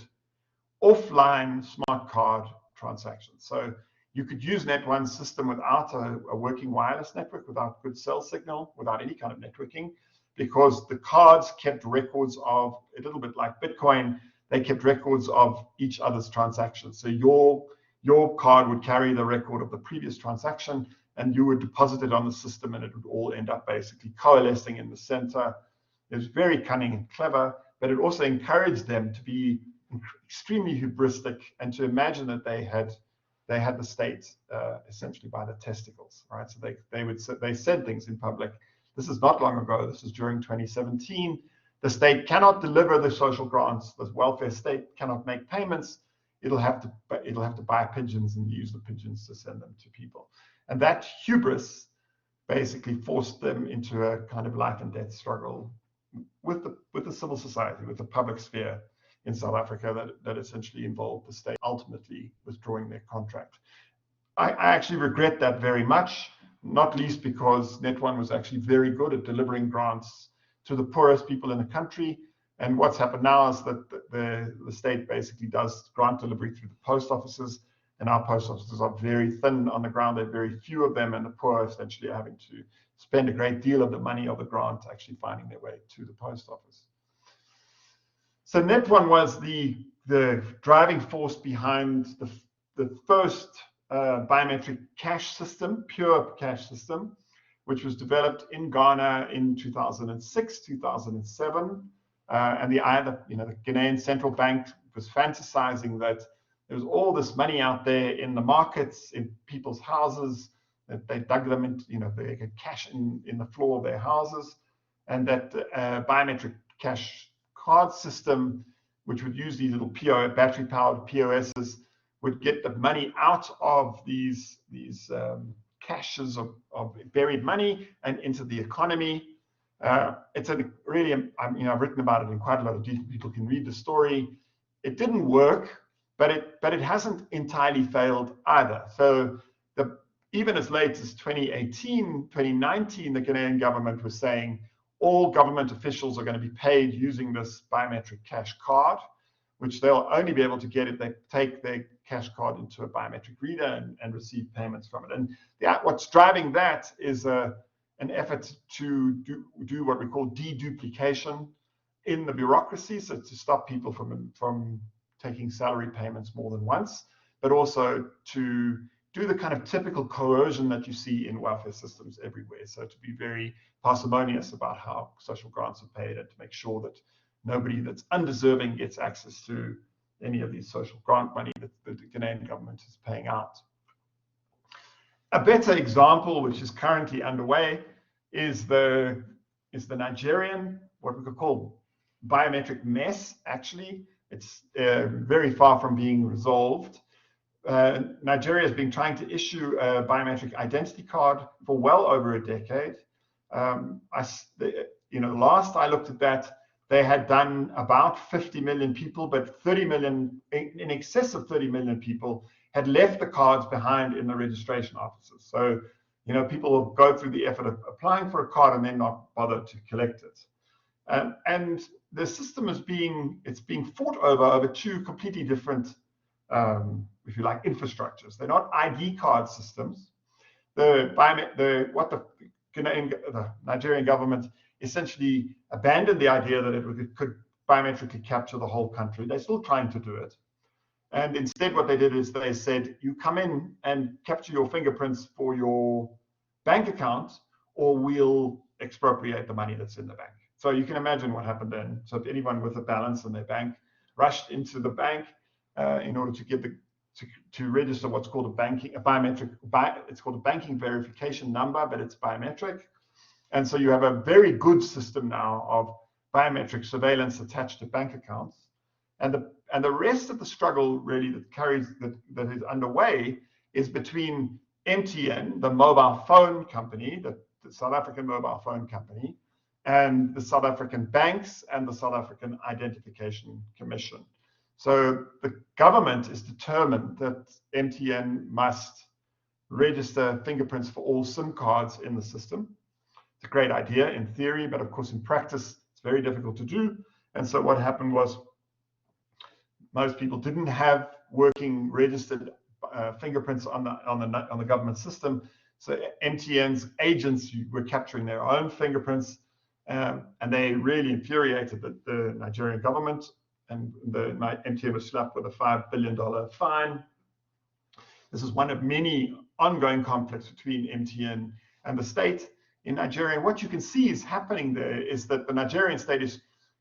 offline smart card transactions. So you could use Net1's system without a working wireless network, without good cell signal, without any kind of networking, because the cards kept records of, a little bit like Bitcoin, they kept records of each other's transactions. So your card would carry the record of the previous transaction, and you would deposit it on the system, and it would all end up basically coalescing in the center. It was very cunning and clever, but it also encouraged them to be extremely hubristic and to imagine that they had the state essentially by the testicles, right? So they said things in public. This is not long ago. This is during 2017. The state cannot deliver the social grants. The welfare state cannot make payments. It'll have to buy pigeons and use the pigeons to send them to people. And that hubris basically forced them into a kind of life and death struggle with the civil society, with the public sphere in South Africa that essentially involved the state ultimately withdrawing their contract. I actually regret that very much, not least because Net1 was actually very good at delivering grants to the poorest people in the country. And what's happened now is that the state basically does grant delivery through the post offices, and our post offices are very thin on the ground. There are very few of them, and the poor essentially are having to spend a great deal of the money of the grant actually finding their way to the post office. So Net1 was the driving force behind the first biometric cash system, pure cash system, which was developed in Ghana in 2006, 2007. And the Ghanaian central bank was fantasizing that there was all this money out there in the markets, in people's houses, that they dug them into, they had cash in the floor of their houses, and that biometric cash card system which would use these little battery-powered POSs, would get the money out of these caches of buried money and into the economy. It's a really, I've written about it in quite a lot of detail. People can read the story. It didn't work, but it hasn't entirely failed either. So even as late as 2018, 2019, the Canadian government was saying all government officials are going to be paid using this biometric cash card, which they'll only be able to get if they take their cash card into a biometric reader and receive payments from it. And what's driving that is an effort to do what we call deduplication in the bureaucracy, so to stop people from taking salary payments more than once, but also to do the kind of typical coercion that you see in welfare systems everywhere. So to be very parsimonious about how social grants are paid and to make sure that nobody that's undeserving gets access to any of these social grant money that the Canadian government is paying out. A better example, which is currently underway, is the Nigerian, what we could call biometric mess, actually. It's very far from being resolved. Nigeria has been trying to issue a biometric identity card for well over a decade. Last I looked at that, they had done about 50 million people, but 30 million, in excess of 30 million people had left the cards behind in the registration offices. So, people will go through the effort of applying for a card and then not bother to collect it. And the system is being fought over two completely different, if you like, infrastructures. They're not ID card systems. The Nigerian government essentially abandoned the idea that it could biometrically capture the whole country. They're still trying to do it. And instead what they did is they said, you come in and capture your fingerprints for your bank account, or we'll expropriate the money that's in the bank. So you can imagine what happened then. So if anyone with a balance in their bank rushed into the bank in order to get to register what's called it's called a banking verification number, but it's biometric. And so you have a very good system now of biometric surveillance attached to bank accounts. And the rest of the struggle really that is underway is between MTN, the mobile phone company, the South African mobile phone company, and the South African banks and the South African Identification Commission. So the government is determined that MTN must register fingerprints for all SIM cards in the system. It's a great idea in theory, but of course in practice it's very difficult to do. And so what happened was most people didn't have working registered fingerprints on the government system. So MTN's agents were capturing their own fingerprints, and they really infuriated the Nigerian government. And MTN was slapped with a $5 billion fine. This is one of many ongoing conflicts between MTN and the state in Nigeria. And what you can see is happening there is that the Nigerian state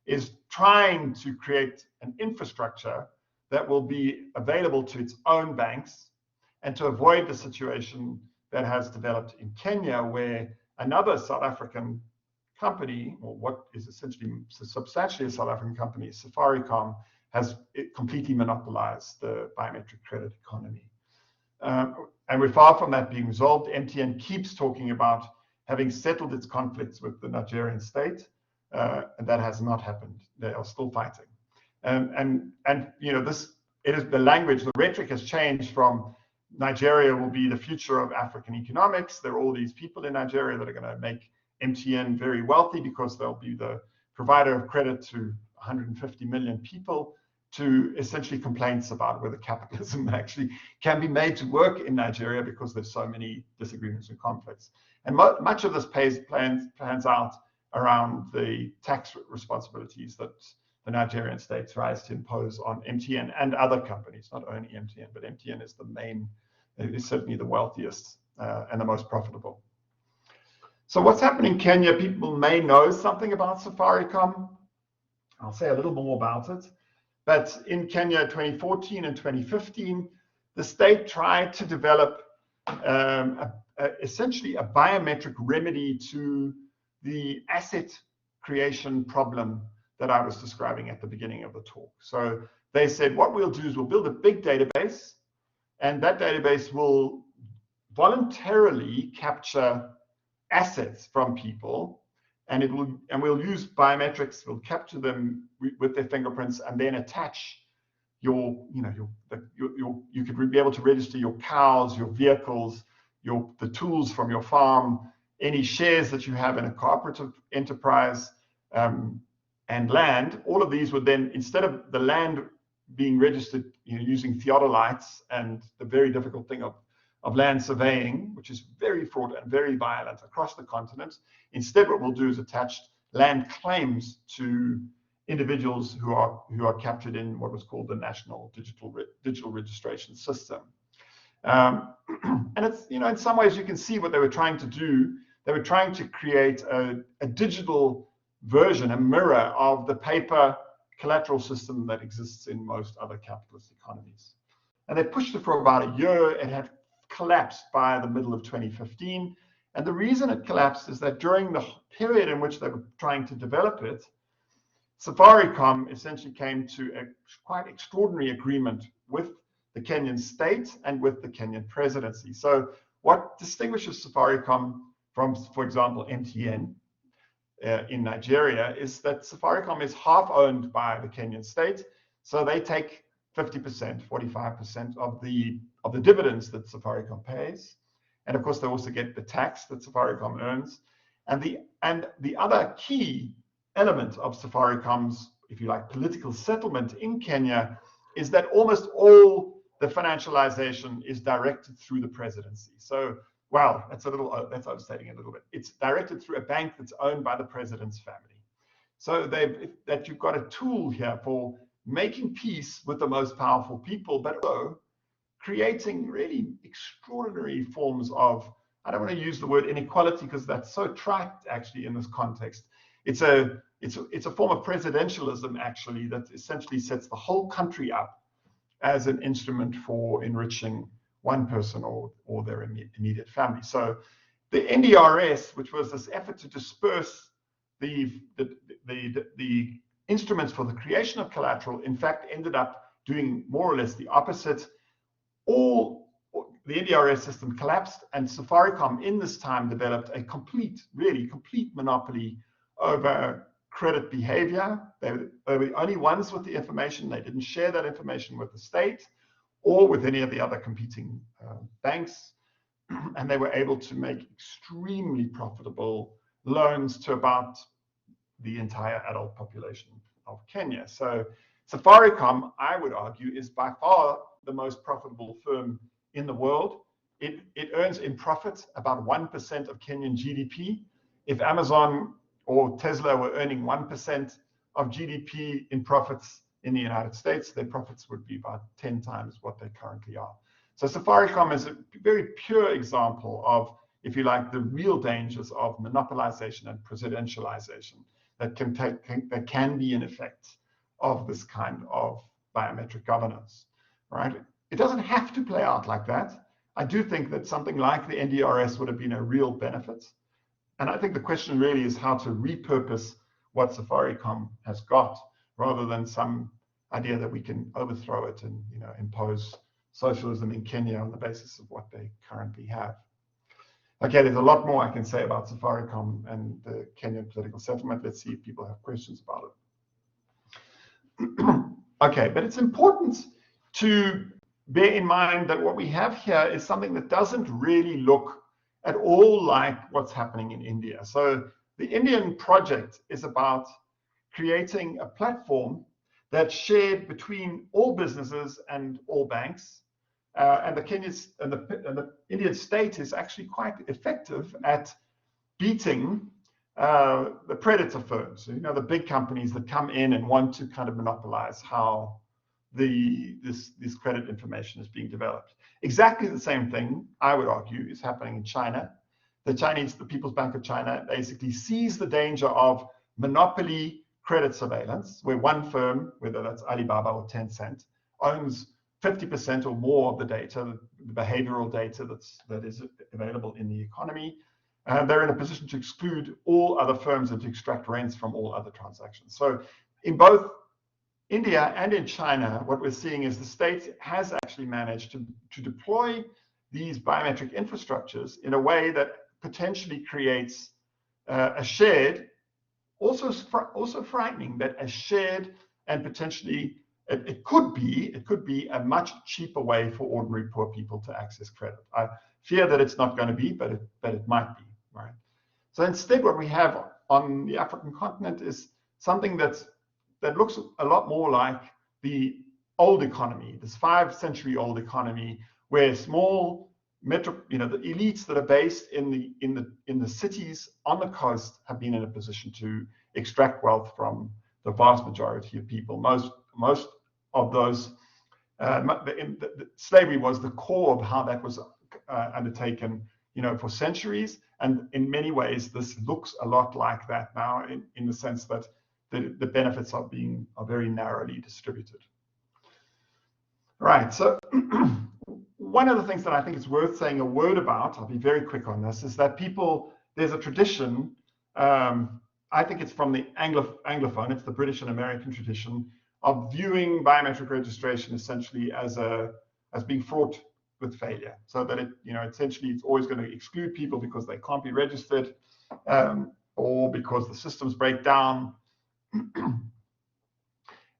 is trying to create an infrastructure that will be available to its own banks, and to avoid the situation that has developed in Kenya, where another South African company, or what is essentially substantially a South African company, Safaricom, has completely monopolized the biometric credit economy. And we're far from that being resolved. MTN keeps talking about having settled its conflicts with the Nigerian state, and that has not happened. They are still fighting. And it is the language, the rhetoric has changed from Nigeria will be the future of African economics. There are all these people in Nigeria that are going to make MTN very wealthy because they'll be the provider of credit to 150 million people, to essentially complaints about whether capitalism actually can be made to work in Nigeria because there's so many disagreements and conflicts. And much of this plans out around the tax responsibilities that the Nigerian state tries to impose on MTN and other companies, not only MTN, but MTN is is certainly the wealthiest and the most profitable. So what's happening in Kenya, people may know something about Safaricom. I'll say a little more about it. But in Kenya 2014 and 2015, the state tried to develop essentially a biometric remedy to the asset creation problem that I was describing at the beginning of the talk. So they said, what we'll do is we'll build a big database, and that database will voluntarily capture assets from people, and we'll use biometrics. We'll capture them with their fingerprints, and then attach you could be able to register your cows, your vehicles, the tools from your farm, any shares that you have in a cooperative enterprise, and land. All of these would then, instead of the land being registered using theodolites and the very difficult thing of land surveying, which is very fraught and very violent across the continent, instead what we'll do is attach land claims to individuals who are captured in what was called the National Digital Registration System. And it's, in some ways you can see what they were trying to do. They were trying to create a digital version, a mirror of the paper collateral system that exists in most other capitalist economies. And they pushed it for about a year. It had collapsed by the middle of 2015. And the reason it collapsed is that during the period in which they were trying to develop it, Safaricom essentially came to a quite extraordinary agreement with the Kenyan state and with the Kenyan presidency. So what distinguishes Safaricom from, for example, MTN in Nigeria is that Safaricom is half owned by the Kenyan state. So they take 50%, 45% of the dividends that Safaricom pays. And of course, they also get the tax that Safaricom earns. And the other key element of Safaricom's, if you like, political settlement in Kenya is that almost all the financialization is directed through the presidency. So, well, that's overstating it a little bit. It's directed through a bank that's owned by the president's family. So that you've got a tool here for making peace with the most powerful people, but also creating really extraordinary forms of, I don't want to use the word inequality because that's so trite actually in this context. It's a form of presidentialism actually that essentially sets the whole country up as an instrument for enriching one person or their immediate family. So the NDRS, which was this effort to disperse the instruments for the creation of collateral, in fact ended up doing more or less the opposite. The NDRS system collapsed, and Safaricom in this time developed a really complete monopoly over credit behavior. They were the only ones with the information. They didn't share that information with the state or with any of the other competing banks. And they were able to make extremely profitable loans to about the entire adult population of Kenya. So Safaricom, I would argue, is by far the most profitable firm in the world. It earns in profit about 1% of Kenyan GDP. If Amazon or Tesla were earning 1% of GDP in profits in the United States, their profits would be about 10 times what they currently are. So Safaricom is a very pure example of, if you like, the real dangers of monopolization and presidentialization that can be an effect of this kind of biometric governance, right? It doesn't have to play out like that. I do think that something like the NDRS would have been a real benefit. And I think the question really is how to repurpose what Safaricom has got, rather than some idea that we can overthrow it and impose socialism in Kenya on the basis of what they currently have. Okay, there's a lot more I can say about Safaricom and the Kenyan political settlement. Let's see if people have questions about it. Okay, but it's important to bear in mind that what we have here is something that doesn't really look at all like what's happening in India. So the Indian project is about creating a platform that's shared between all businesses and all banks. And the Indian state is actually quite effective at beating the predator firms, the big companies that come in and want to kind of monopolize how this credit information is being developed. Exactly the same thing, I would argue, is happening in China. The People's Bank of China basically sees the danger of monopoly credit surveillance, where one firm, whether that's Alibaba or Tencent, owns 50% or more of the data, the behavioral data that is available in the economy. They're in a position to exclude all other firms and to extract rents from all other transactions. So in both India and in China, what we're seeing is the state has actually managed to deploy these biometric infrastructures in a way that potentially creates a shared, also frightening, but a shared and potentially it could be a much cheaper way for ordinary poor people to access credit. I fear that it's not going to be, but it might be, right? So instead, what we have on the African continent is something that looks a lot more like the old economy, this 5-century-old economy, where small the elites that are based in the cities on the coast have been in a position to extract wealth from the vast majority of people. Most of those, slavery was the core of how that was undertaken, for centuries. And in many ways, this looks a lot like that now, in the sense that the benefits are very narrowly distributed. Right. So one of the things that I think is worth saying a word about, I'll be very quick on this, is that there's a tradition. I think it's from the Anglophone, it's the British and American tradition of viewing biometric registration essentially as being fraught with failure, so that essentially it's always going to exclude people because they can't be registered, or because the systems break down.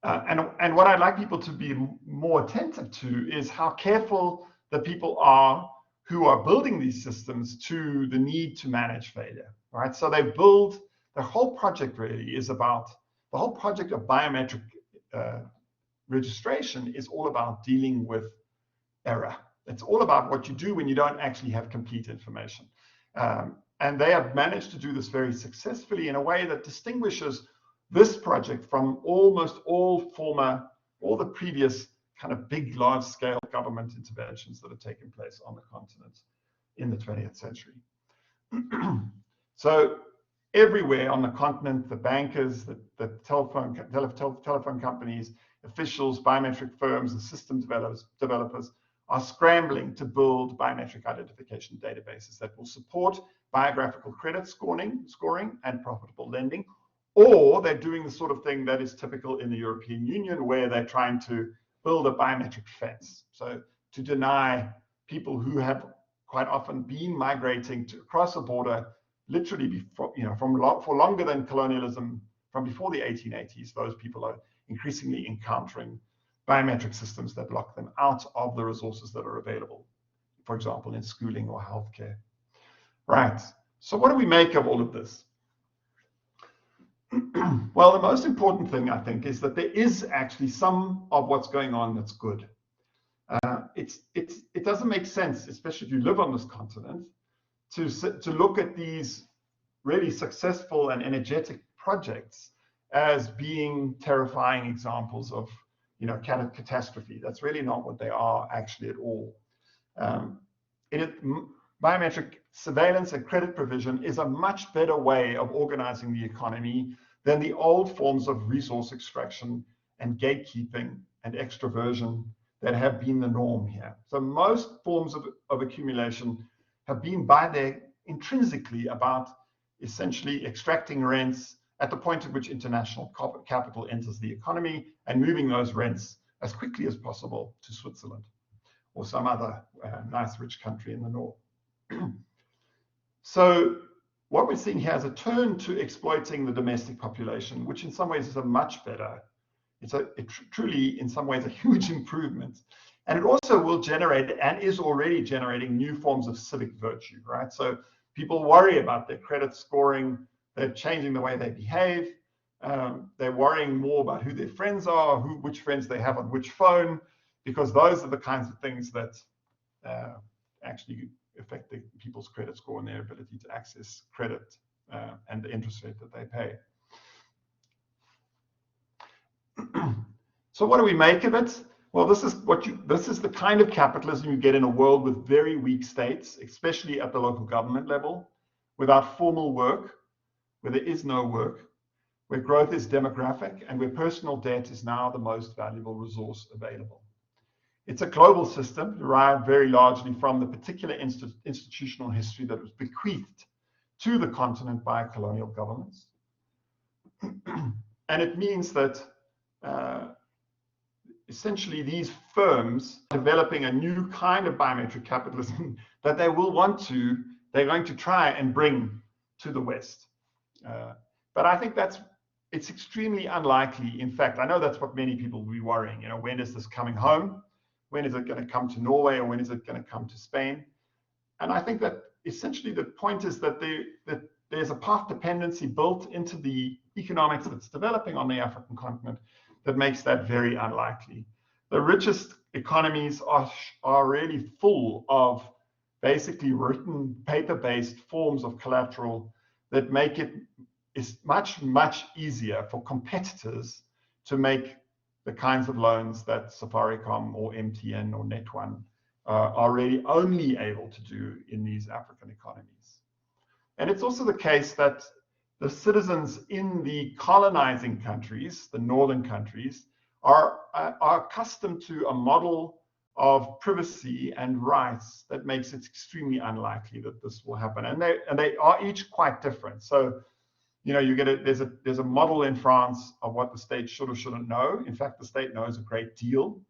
And what I'd like people to be more attentive to is how careful the people are who are building these systems to the need to manage failure, right? So they build, the whole project really is about, the whole project of biometric registration is all about dealing with error. It's all about what you do when you don't actually have complete information. And they have managed to do this very successfully in a way that distinguishes this project from almost all the previous kind of big, large-scale government interventions that have taken place on the continent in the 20th century. So everywhere on the continent, the bankers, the telephone companies, officials, biometric firms, and system developers are scrambling to build biometric identification databases that will support biographical credit scoring and profitable lending. Or they're doing the sort of thing that is typical in the European Union, where they're trying to build a biometric fence. So to deny people who have quite often been migrating across the border, literally for longer than colonialism, from before the 1880s, those people are increasingly encountering biometric systems that lock them out of the resources that are available, for example, in schooling or healthcare. Right. So what do we make of all of this? Well, the most important thing, I think, is that there is actually some of what's going on that's good. It doesn't make sense, especially if you live on this continent, to look at these really successful and energetic projects as being terrifying examples of, catastrophe. That's really not what they are actually at all. Biometric surveillance and credit provision is a much better way of organizing the economy than the old forms of resource extraction and gatekeeping and extroversion that have been the norm here. So most forms of accumulation have been intrinsically about essentially extracting rents at the point at which international capital enters the economy and moving those rents as quickly as possible to Switzerland or some other nice rich country in the north. So what we're seeing here is a turn to exploiting the domestic population, which in some ways is a much better, truly in some ways a huge improvement. And it also will generate and is already generating new forms of civic virtue, right? So people worry about their credit scoring, they're changing the way they behave, they're worrying more about who their friends are, which friends they have on which phone, because those are the kinds of things that actually affect people's credit score and their ability to access credit and the interest rate that they pay. So what do we make of it? Well, this is the kind of capitalism you get in a world with very weak states, especially at the local government level, without formal work, where there is no work, where growth is demographic, and where personal debt is now the most valuable resource available. It's a global system derived very largely from the particular institutional history that was bequeathed to the continent by colonial governments. And it means that essentially these firms are developing a new kind of biometric capitalism that they're going to try and bring to the West. But I think it's extremely unlikely. In fact, I know that's what many people will be worrying. When is this coming home? When is it going to come to Norway, or when is it going to come to Spain? And I think that essentially the point is that there's a path dependency built into the economics that's developing on the African continent that makes that very unlikely. The richest economies are really full of basically written paper-based forms of collateral that make it much, much easier for competitors to make the kinds of loans that Safaricom or MTN or Net1 are really only able to do in these African economies. And it's also the case that the citizens in the colonizing countries, the northern countries, are accustomed to a model of privacy and rights that makes it extremely unlikely that this will happen. And they are each quite different. So, there's a model in France of what the state should or shouldn't know. In fact, the state knows a great deal,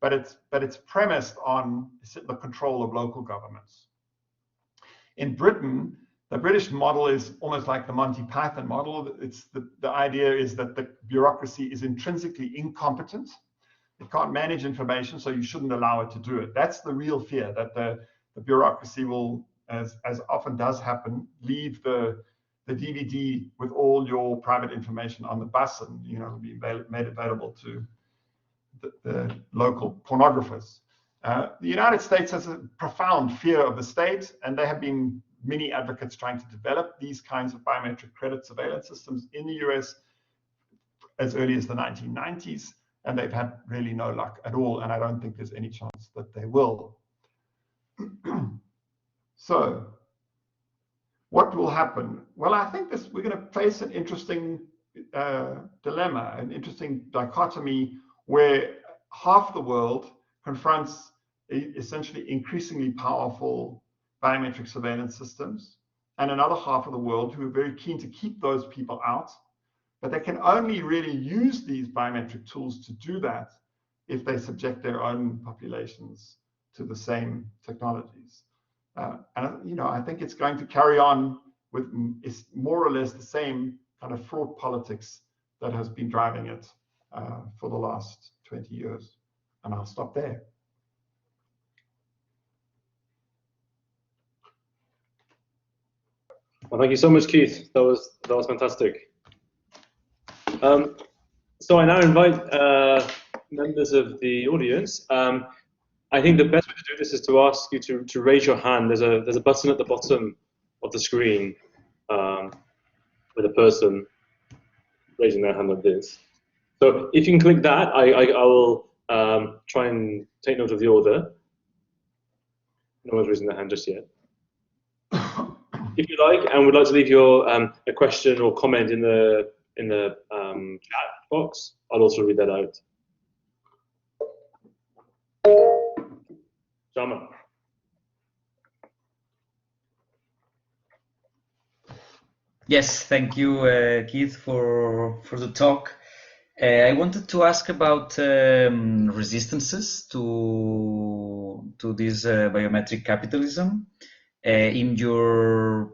but it's premised on the control of local governments. In Britain, the British model is almost like the Monty Python model. It's the idea is that the bureaucracy is intrinsically incompetent. It can't manage information, so you shouldn't allow it to do it. That's the real fear, that the bureaucracy will, as often does happen, leave the DVD with all your private information on the bus, and it'll be made available to the local pornographers. The United States has a profound fear of the state, and there have been many advocates trying to develop these kinds of biometric credit surveillance systems in the US as early as the 1990s, and they've had really no luck at all, and I don't think there's any chance that they will. So, what will happen? Well, I think we're going to face an interesting dilemma, an interesting dichotomy, where half the world confronts essentially increasingly powerful biometric surveillance systems, and another half of the world who are very keen to keep those people out, but they can only really use these biometric tools to do that if they subject their own populations to the same technologies. And I think it's going to carry on with more or less the same kind of fraud politics that has been driving it for the last 20 years. And I'll stop there. Well, thank you so much, Keith. That was fantastic. So I now invite members of the audience. I think the best way to do this is to ask you to raise your hand. There's a button at the bottom of the screen with a person raising their hand like this. So if you can click that, I will try and take note of the order. No one's raising their hand just yet. If you like, and would like to leave your a question or comment in the chat box, I'll also read that out. Jama. Yes, thank you, Keith, for the talk. I wanted to ask about resistances to this biometric capitalism. In your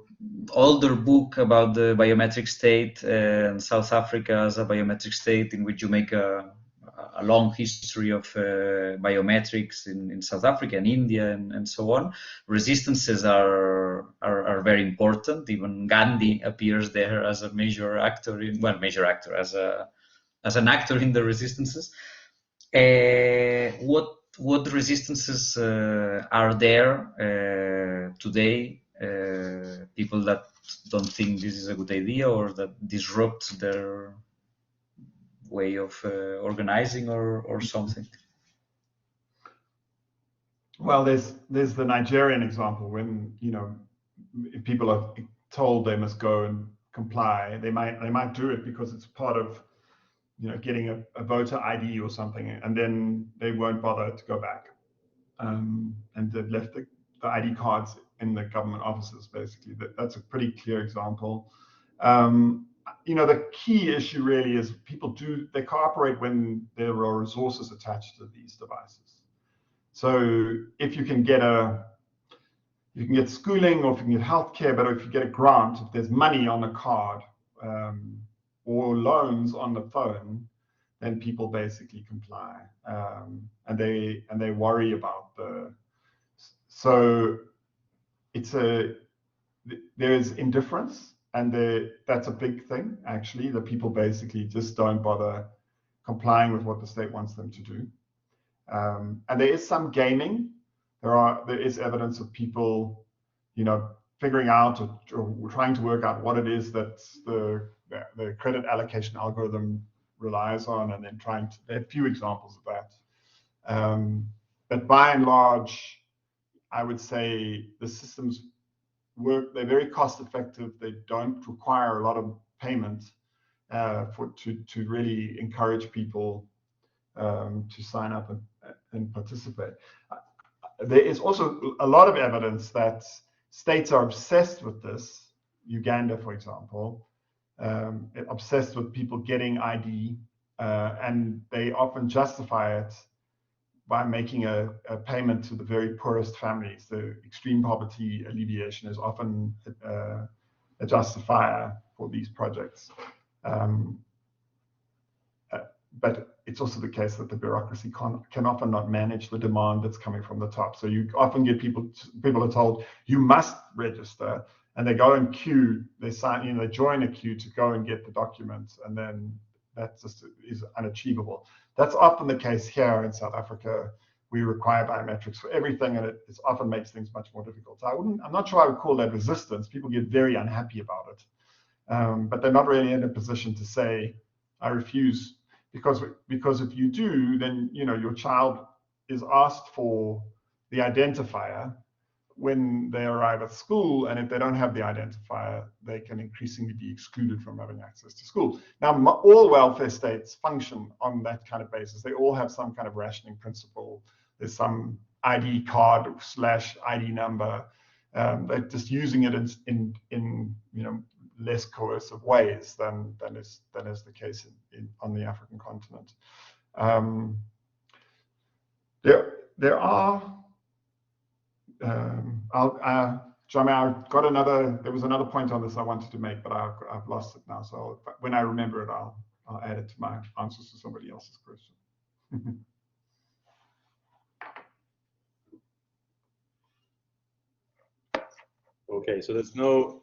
older book about the biometric state and South Africa as a biometric state, in which you make a long history of biometrics in South Africa and India and so on, resistances are very important. Even Gandhi appears there as a major actor as an actor in the resistances. What resistances are there today? People that don't think this is a good idea, or that disrupt their way of organizing or something? Well, there's the Nigerian example, when if people are told they must go and comply, they might do it because it's part of getting a voter ID or something, and then they won't bother to go back, and they've left the ID cards in the government offices. Basically, that's a pretty clear example. the key issue really is they cooperate when there are resources attached to these devices. So if you can get schooling, or if you can get healthcare, but if you get a grant, if there's money on a card or loans on the phone, then people basically comply, and they worry about so there's indifference, and that's a big thing actually, that people basically just don't bother complying with what the state wants them to do. And there is some gaming. There is evidence of people, figuring out or trying to work out what it is that the credit allocation algorithm relies on, and then there are a few examples of that. But by and large, I would say the systems work. They're very cost effective. They don't require a lot of payment to really encourage people to sign up and participate. There is also a lot of evidence that states are obsessed with this. Uganda, for example, obsessed with people getting ID, and they often justify it by making a payment to the very poorest families. The extreme poverty alleviation is often a justifier for these projects. But it's also the case that the bureaucracy can often not manage the demand that's coming from the top. So you often get people are told, you must register, and they go in queue, they sign, they join a queue to go and get the documents, and then that just is unachievable. That's often the case here in South Africa. We require biometrics for everything, and it often makes things much more difficult. So I'm not sure I would call that resistance. People get very unhappy about it, but they're not really in a position to say, I refuse. Because if you do, then your child is asked for the identifier when they arrive at school, and if they don't have the identifier, they can increasingly be excluded from having access to school. Now, all welfare states function on that kind of basis. They all have some kind of rationing principle. There's some ID card / ID number. They're just using it in less coercive ways than is the case on the African continent. There are. Jamie, there was another point on this I wanted to make, but I've lost it now. So when I remember it, I'll add it to my answers to somebody else's question. Okay, so there's no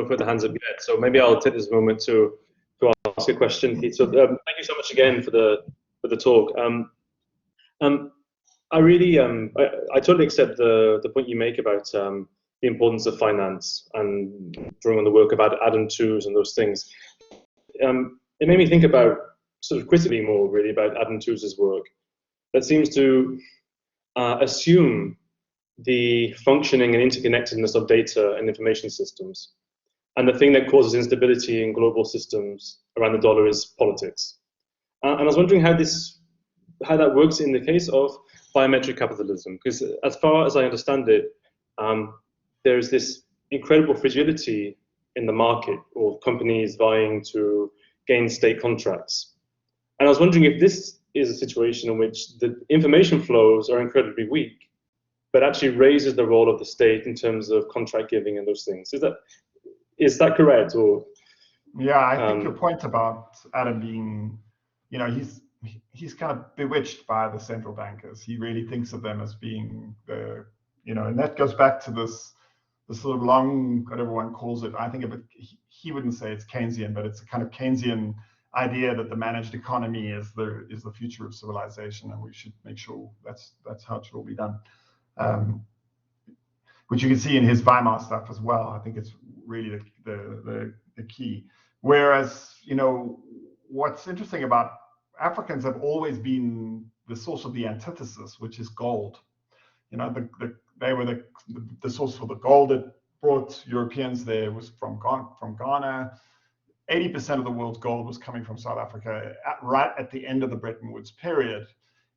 further hands up yet. So maybe I'll take this moment to ask a question, Keith. So thank you so much again for the talk. I really I totally accept the point you make about the importance of finance and drawing on the work about Adam Tooze and those things. It made me think about sort of critically more really about Adam Tooze's work that seems to assume the functioning and interconnectedness of data and information systems. And the thing that causes instability in global systems around the dollar is politics. And I was wondering how that works in the case of biometric capitalism, because as far as I understand it, there's this incredible fragility in the market, or companies vying to gain state contracts. And I was wondering if this is a situation in which the information flows are incredibly weak, but actually raises the role of the state in terms of contract giving and those things. Is that correct? Or yeah, I think your point about Adam being, he's kind of bewitched by the central bankers. He really thinks of them as being and that goes back to this sort of long, what everyone calls it. I think of it, he wouldn't say it's Keynesian, but it's a kind of Keynesian idea that the managed economy is the future of civilization, and we should make sure that's how it should all be done. Which you can see in his Weimar stuff as well. I think it's really the key. Whereas, what's interesting about Africans have always been the source of the antithesis, which is gold. They were the source for the gold that brought Europeans there was from Ghana. 80% of the world's gold was coming from South Africa right at the end of the Bretton Woods period.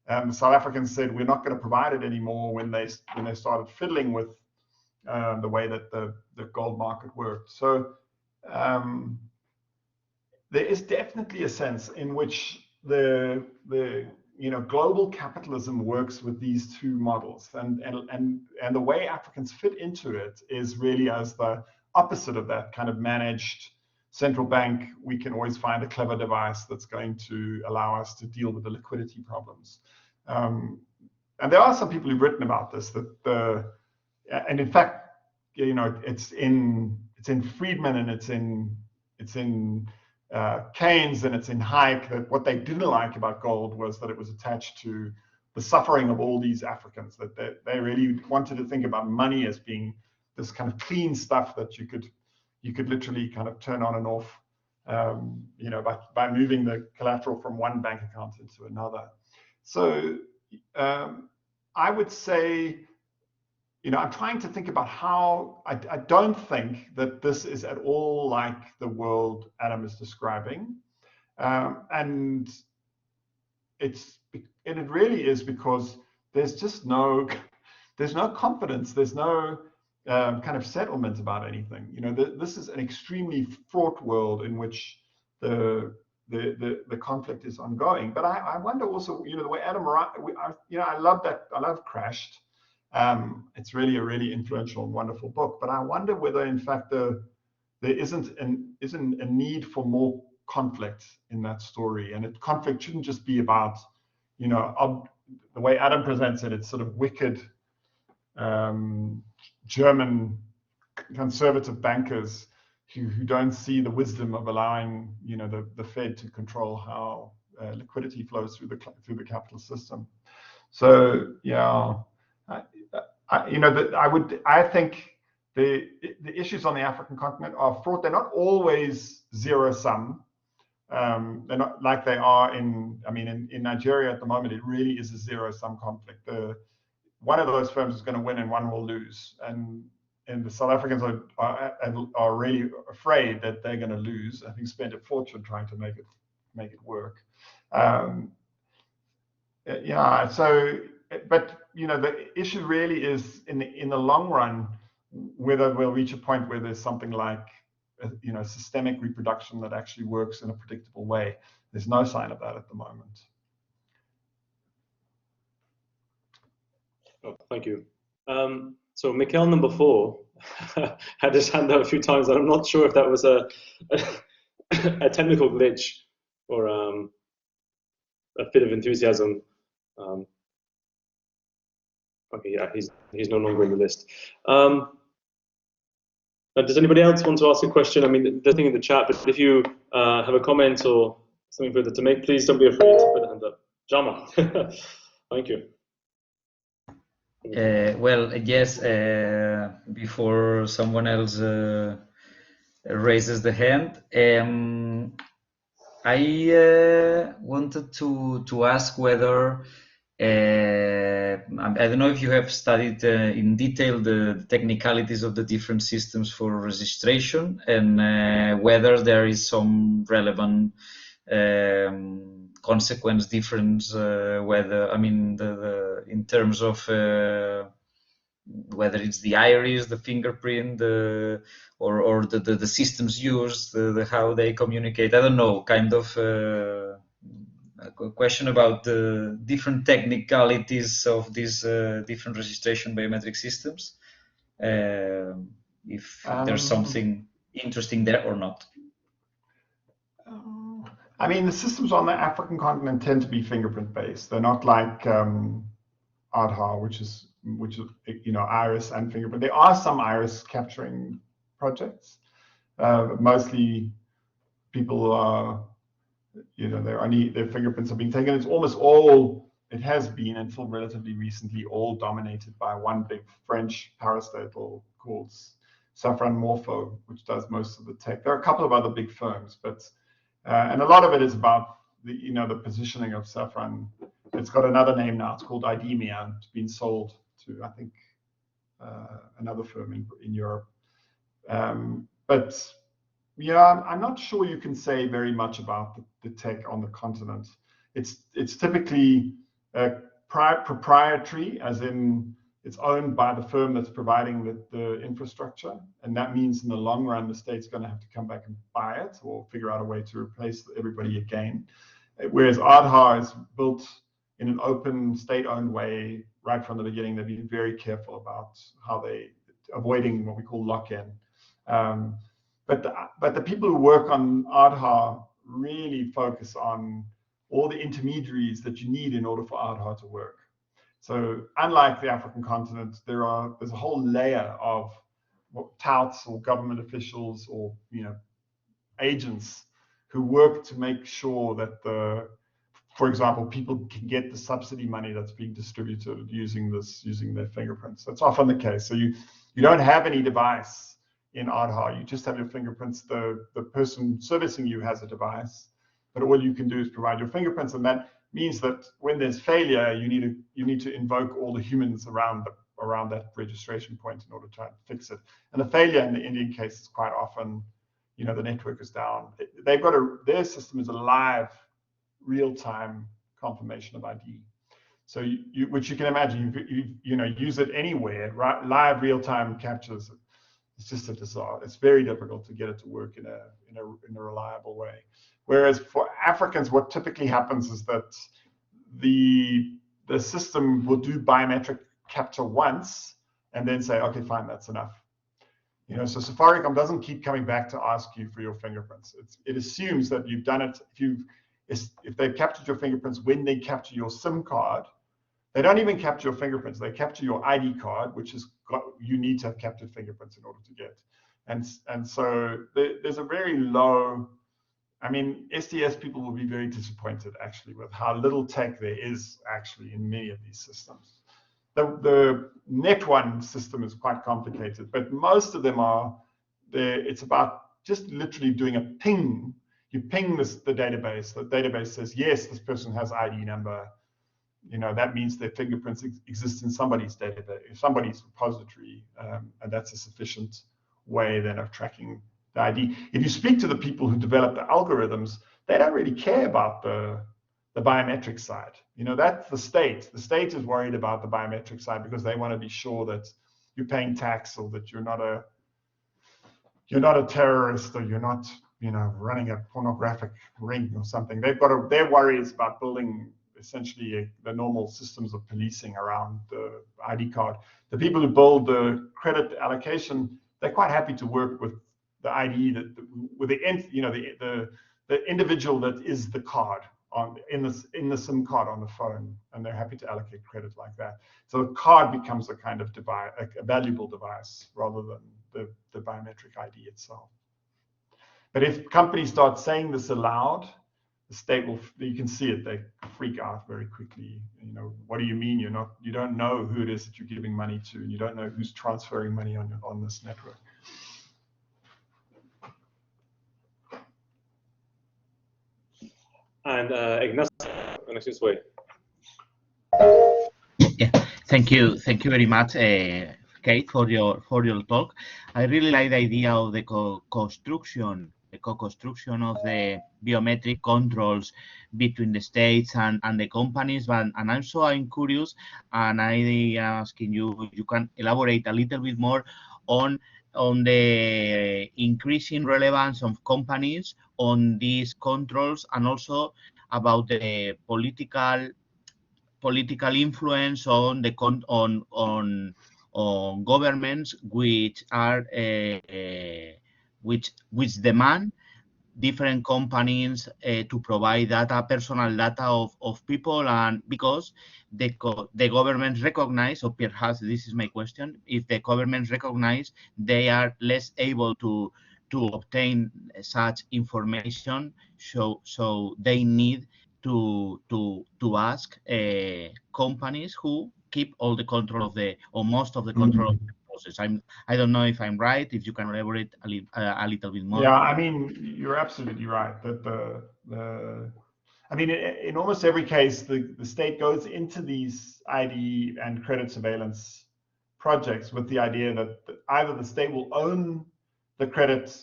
The South Africans said, we're not going to provide it anymore when they started fiddling with the way that the gold market worked. So there is definitely a sense in which the global capitalism works with these two models, and the way Africans fit into it is really as the opposite of that kind of managed central bank. We can always find a clever device that's going to allow us to deal with the liquidity problems. And there are some people who've written about this, and in fact, it's in Friedman, and it's in Keynes, and it's in Hayek, that what they didn't like about gold was that it was attached to the suffering of all these Africans, that they really wanted to think about money as being this kind of clean stuff that you could literally kind of turn on and off, by moving the collateral from one bank account into another. So I would say, I'm trying to think about how, I don't think that this is at all like the world Adam is describing. And it really is because there's just there's no confidence, there's no kind of settlement about anything. This is an extremely fraught world in which the conflict is ongoing. But I wonder also, the way Adam, I love Crashed. It's really a really influential and wonderful book. But I wonder whether, in fact, there isn't a need for more conflict in that story, and conflict shouldn't just be about, the way Adam presents it. It's sort of wicked German conservative bankers who don't see the wisdom of allowing, the Fed to control how liquidity flows through the capital system. So yeah. I think the issues on the African continent are fraught. They're not always zero sum. They're not like they are in Nigeria at the moment. It really is a zero sum conflict. One of those firms is going to win and one will lose, and the South Africans are really afraid that they're going to lose. I think spend a fortune trying to make it work. So. But the issue really is in the long run whether we'll reach a point where there's something like systemic reproduction that actually works in a predictable way. There's no sign of that at the moment. Oh, thank you. So Mikhail number 4 had his hand out a few times, and I'm not sure if that was a technical glitch or a bit of enthusiasm. Okay, yeah, he's no longer in the list. Does anybody else want to ask a question? I mean, there's nothing in the chat, but if you have a comment or something further to make, please don't be afraid to put a hand up. Jama, thank you. Well, yes, before someone else raises the hand, I wanted to ask whether I don't know if you have studied in detail the technicalities of the different systems for registration, and whether there is some relevant consequence difference, whether, I mean, in terms of whether it's the iris, the fingerprint, or the systems used, how they communicate. I don't know, kind of a question about the different technicalities of these different registration biometric systems. If there's something interesting there or not. I mean, the systems on the African continent tend to be fingerprint based. They're not like Aadhaar, which is iris and fingerprint. There are some iris capturing projects. Mostly people are, their fingerprints are being taken. It's almost all, it has been until relatively recently, all dominated by one big French parastatal called Safran Morpho, which does most of the tech. There are a couple of other big firms, but and a lot of it is about the positioning of Safran. It's got another name now. It's called IDEMIA. It's been sold to, I think, another firm in Europe. But yeah, I'm not sure you can say very much about the tech on the continent. It's typically proprietary, as in it's owned by the firm that's providing the infrastructure, and that means in the long run the state's going to have to come back and buy it or figure out a way to replace everybody again. Whereas Aadhaar is built in an open, state-owned way right from the beginning. They've been very careful about how they avoiding what we call lock-in. But the people who work on Aadhaar really focus on all the intermediaries that you need in order for Aadhaar to work. So unlike the African continent, there's a whole layer of touts or government officials or agents who work to make sure that for example, people can get the subsidy money that's being distributed using their fingerprints. That's often the case. So you don't have any device in Aadhaar. You just have your fingerprints. The person servicing you has a device, but all you can do is provide your fingerprints, and that means that when there's failure, you need to invoke all the humans around that registration point in order to try and fix it. And the failure in the Indian case is quite often, the network is down. They've got their system is a live, real-time confirmation of ID. So which you can imagine, you use it anywhere. Right? Live, real-time captures. It's just a disaster. It's very difficult to get it to work in a reliable way. Whereas for Africans, what typically happens is that the system will do biometric capture once and then say, okay, fine, that's enough. So Safaricom doesn't keep coming back to ask you for your fingerprints. It assumes that you've done it. If they've captured your fingerprints when they capture your SIM card, they don't even capture your fingerprints. They capture your ID card, which you need to have captured fingerprints in order to get. And so there's a very low. I mean, SDS people will be very disappointed actually with how little tech there is actually in many of these systems. The Net1 system is quite complicated, but most of them are there. It's about just literally doing a ping. You ping the database. The database says, yes, this person has ID number. That means their fingerprints exist in somebody's database, somebody's repository, and that's a sufficient way then of tracking the ID. If you speak to the people who develop the algorithms, they don't really care about the biometric side. That's the state. The state is worried about the biometric side because they want to be sure that you're paying tax or that you're not a terrorist or you're not, running a pornographic ring or something. Their worry is about building essentially the normal systems of policing around the ID card. The people who build the credit allocation, they're quite happy to work with the ID with the individual that is the card in the SIM card on the phone, and they're happy to allocate credit like that. So the card becomes a kind of device, a valuable device, rather than the biometric ID itself. But if companies start saying this aloud, the state will. You can see it. They freak out very quickly. What do you mean you don't know who it is that you're giving money to, and you don't know who's transferring money on this network. And Ignacio, way. Yeah, thank you very much, Kate, for your talk. I really like the idea of the co-construction of the biometric controls between the states and the companies. And also I'm curious, and I am asking you if you can elaborate a little bit more on the increasing relevance of companies on these controls, and also about the political influence on governments which are which demand different companies to provide personal data of people, and because the governments recognize, or perhaps this is my question, if the governments recognize they are less able to obtain such information, so they need to ask companies who keep all the control or most of the control of the process. I don't know if I'm right. If you can elaborate a little bit more. Yeah, I mean, you're absolutely right that in almost every case, the state goes into these ID and credit surveillance projects with the idea that either the state will own the credit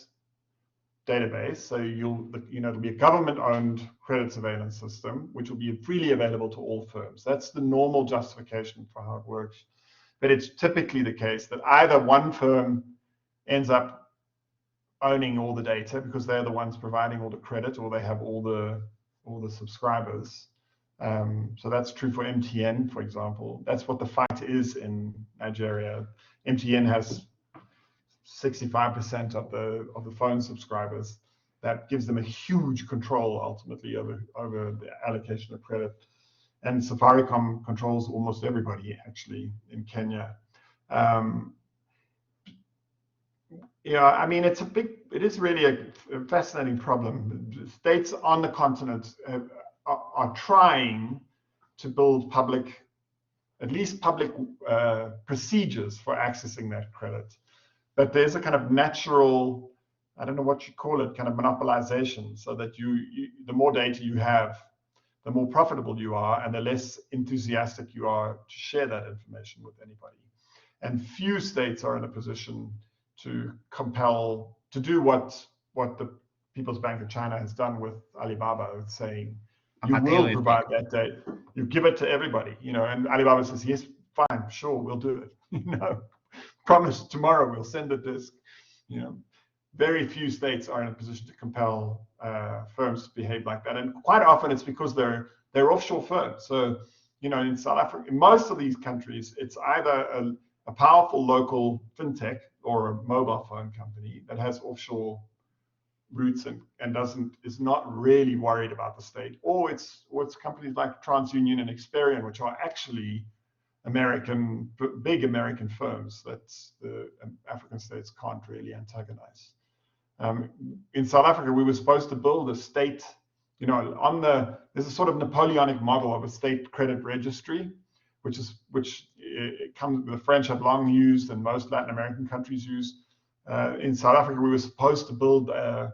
database, so it'll be a government-owned credit surveillance system, which will be freely available to all firms. That's the normal justification for how it works. but it's typically the case that either one firm ends up owning all the data because they're the ones providing all the credit, or they have all the subscribers. So that's true for MTN, for example. That's what the fight is in Nigeria. MTN has 65% of the phone subscribers. That gives them a huge control ultimately over the allocation of credit. And Safaricom controls almost everybody actually in Kenya. Yeah, I mean, it is really a fascinating problem. States on the continent are trying to build at least public procedures for accessing that credit. But there's a kind of natural, I don't know what you call it, kind of monopolization, so that the more data you have, the more profitable you are, and the less enthusiastic you are to share that information with anybody. And few states are in a position to compel, to do what the People's Bank of China has done with Alibaba, saying, you will provide that data, you give it to everybody, you know, and Alibaba says, yes, fine, sure, we'll do it, you know, promise tomorrow we'll send a disk, you know. Very few states are in a position to compel firms to behave like that, and quite often it's because they're offshore firms. So, you know, in South Africa, in most of these countries, it's either a powerful local fintech or a mobile phone company that has offshore roots and is not really worried about the state, or it's companies like TransUnion and Experian, which are actually big American firms that the African states can't really antagonize. In South Africa, we were supposed to build a state, you know, there's a sort of Napoleonic model of a state credit registry, which the French have long used and most Latin American countries use. In South Africa, we were supposed to build a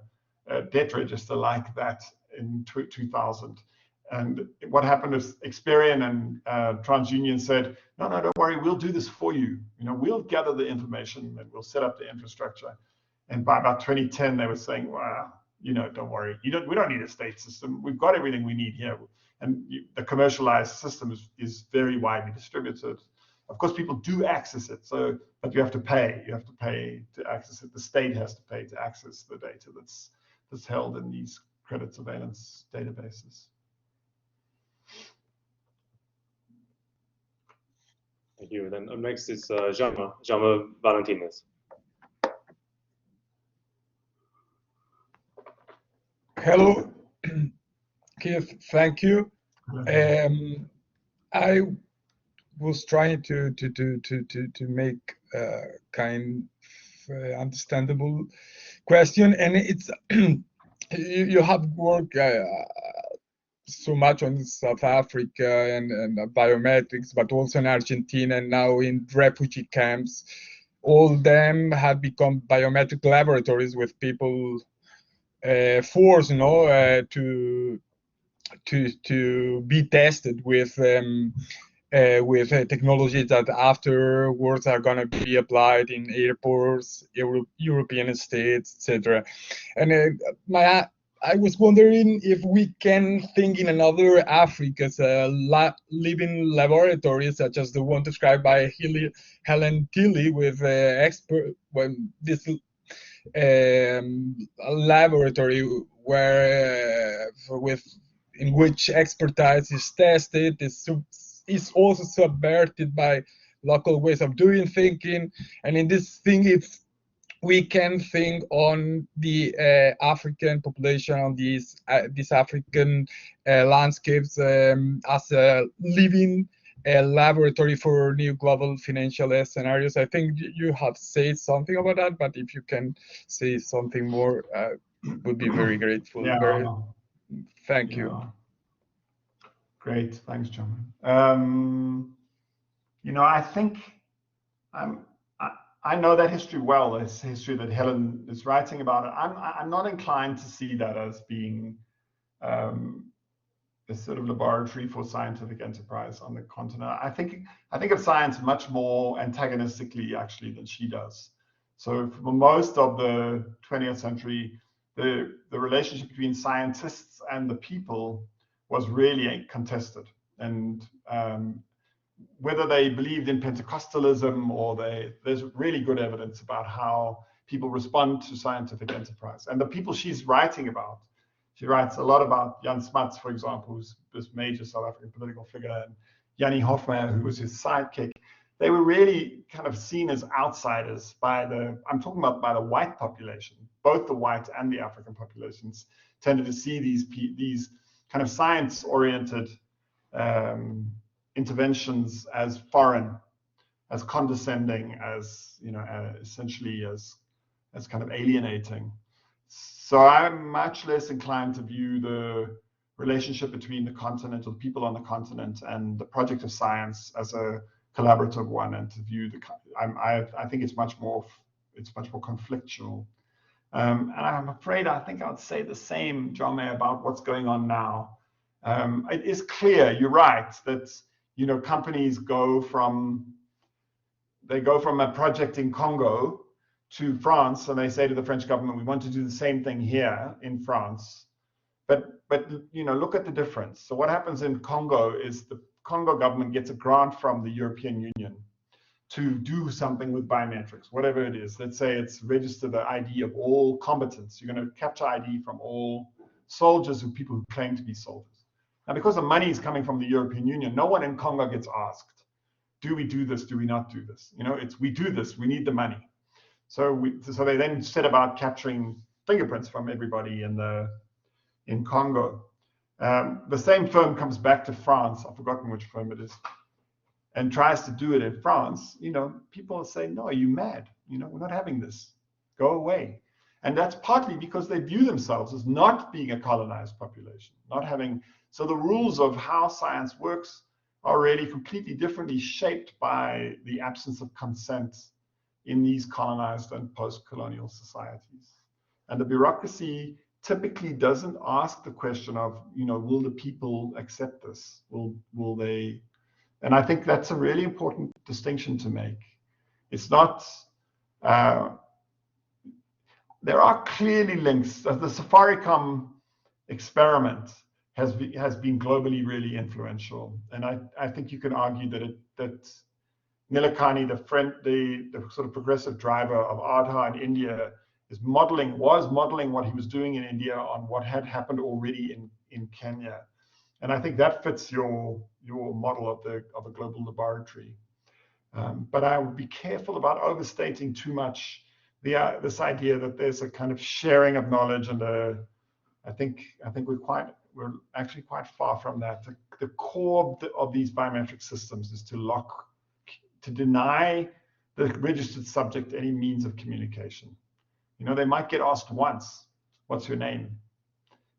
debt register like that in 2000. And what happened is Experian and TransUnion said, no, don't worry, we'll do this for you. You know, we'll gather the information and we'll set up the infrastructure. And by about 2010, they were saying, well, you know, don't worry, we don't need a state system. We've got everything we need here. And the commercialized system is very widely distributed. Of course, people do access it, but you have to pay. You have to pay to access it. The state has to pay to access the data that's held in these credit surveillance databases. Thank you. Then up next is Jaume Valentines. Hello, Keith. Thank you. I was trying to make a kind of understandable question, and it's you have worked so much on South Africa and biometrics, but also in Argentina, and now in refugee camps. All of them have become biometric laboratories with people forced, you know, to be tested with technologies that afterwards are going to be applied in airports, European states, etc. And I was wondering if we can think in another Africa's living laboratory, such as the one described by Helen Tilley, with this laboratory in which expertise is tested, is also subverted by local ways of doing thinking. And in this thing, if we can think on the African population, on these African landscapes as a living laboratory for new global financial scenarios. I think you have said something about that, but if you can say something more, would be very grateful. Yeah. Thank you. Great, thanks, John. You know, I think I know that history well. This history that Helen is writing about it. I'm not inclined to see that as being a sort of laboratory for scientific enterprise on the continent. I think of science much more antagonistically actually than she does. So for most of the 20th century, the relationship between scientists and the people was really contested, and whether they believed in Pentecostalism or there's really good evidence about how people respond to scientific enterprise. And the people she's writing about, she writes a lot about Jan Smuts, for example, who's this major South African political figure, and Jannie Hofmeyr, who was his sidekick. They were really kind of seen as outsiders by I'm talking about by the white population. Both the white and the African populations tended to see these kind of science-oriented interventions as foreign, as condescending, as essentially as kind of alienating. So I'm much less inclined to view the relationship between the continent or the people on the continent and the project of science as a collaborative one, and to view I think it's much more conflictual. And I'm afraid I think I'd say the same, John, about what's going on now. It is clear, you're right, that companies go from a project in Congo to France, and they say to the French government, we want to do the same thing here in France. But look at the difference. So what happens in Congo is the Congo government gets a grant from the European Union to do something with biometrics, whatever it is. Let's say it's register the ID of all combatants. You're going to capture ID from all soldiers or people who claim to be soldiers. Now, because the money is coming from the European Union, no one in Congo gets asked, do we do this? Do we not do this? It's we do this. We need the money. So they then set about capturing fingerprints from everybody in Congo. The same firm comes back to France. I've forgotten which firm it is, and tries to do it in France. People say, "No, are you mad? We're not having this. Go away." And that's partly because they view themselves as not being a colonized population, not having. So the rules of how science works are really completely differently shaped by the absence of consent in these colonized and post-colonial societies. And the bureaucracy typically doesn't ask the question of, will the people accept this? Will they? And I think that's a really important distinction to make. It's not, there are clearly links. The Safaricom experiment has been globally really influential. And I think you can argue that Nilekani, the sort of progressive driver of Aadhaar in India, was modeling what he was doing in India on what had happened already in Kenya. And I think that fits your model of a global laboratory. But I would be careful about overstating too much this idea that there's a kind of sharing of knowledge, and I think we're actually quite far from that. The core of these biometric systems is to deny the registered subject any means of communication. They might get asked once, what's your name?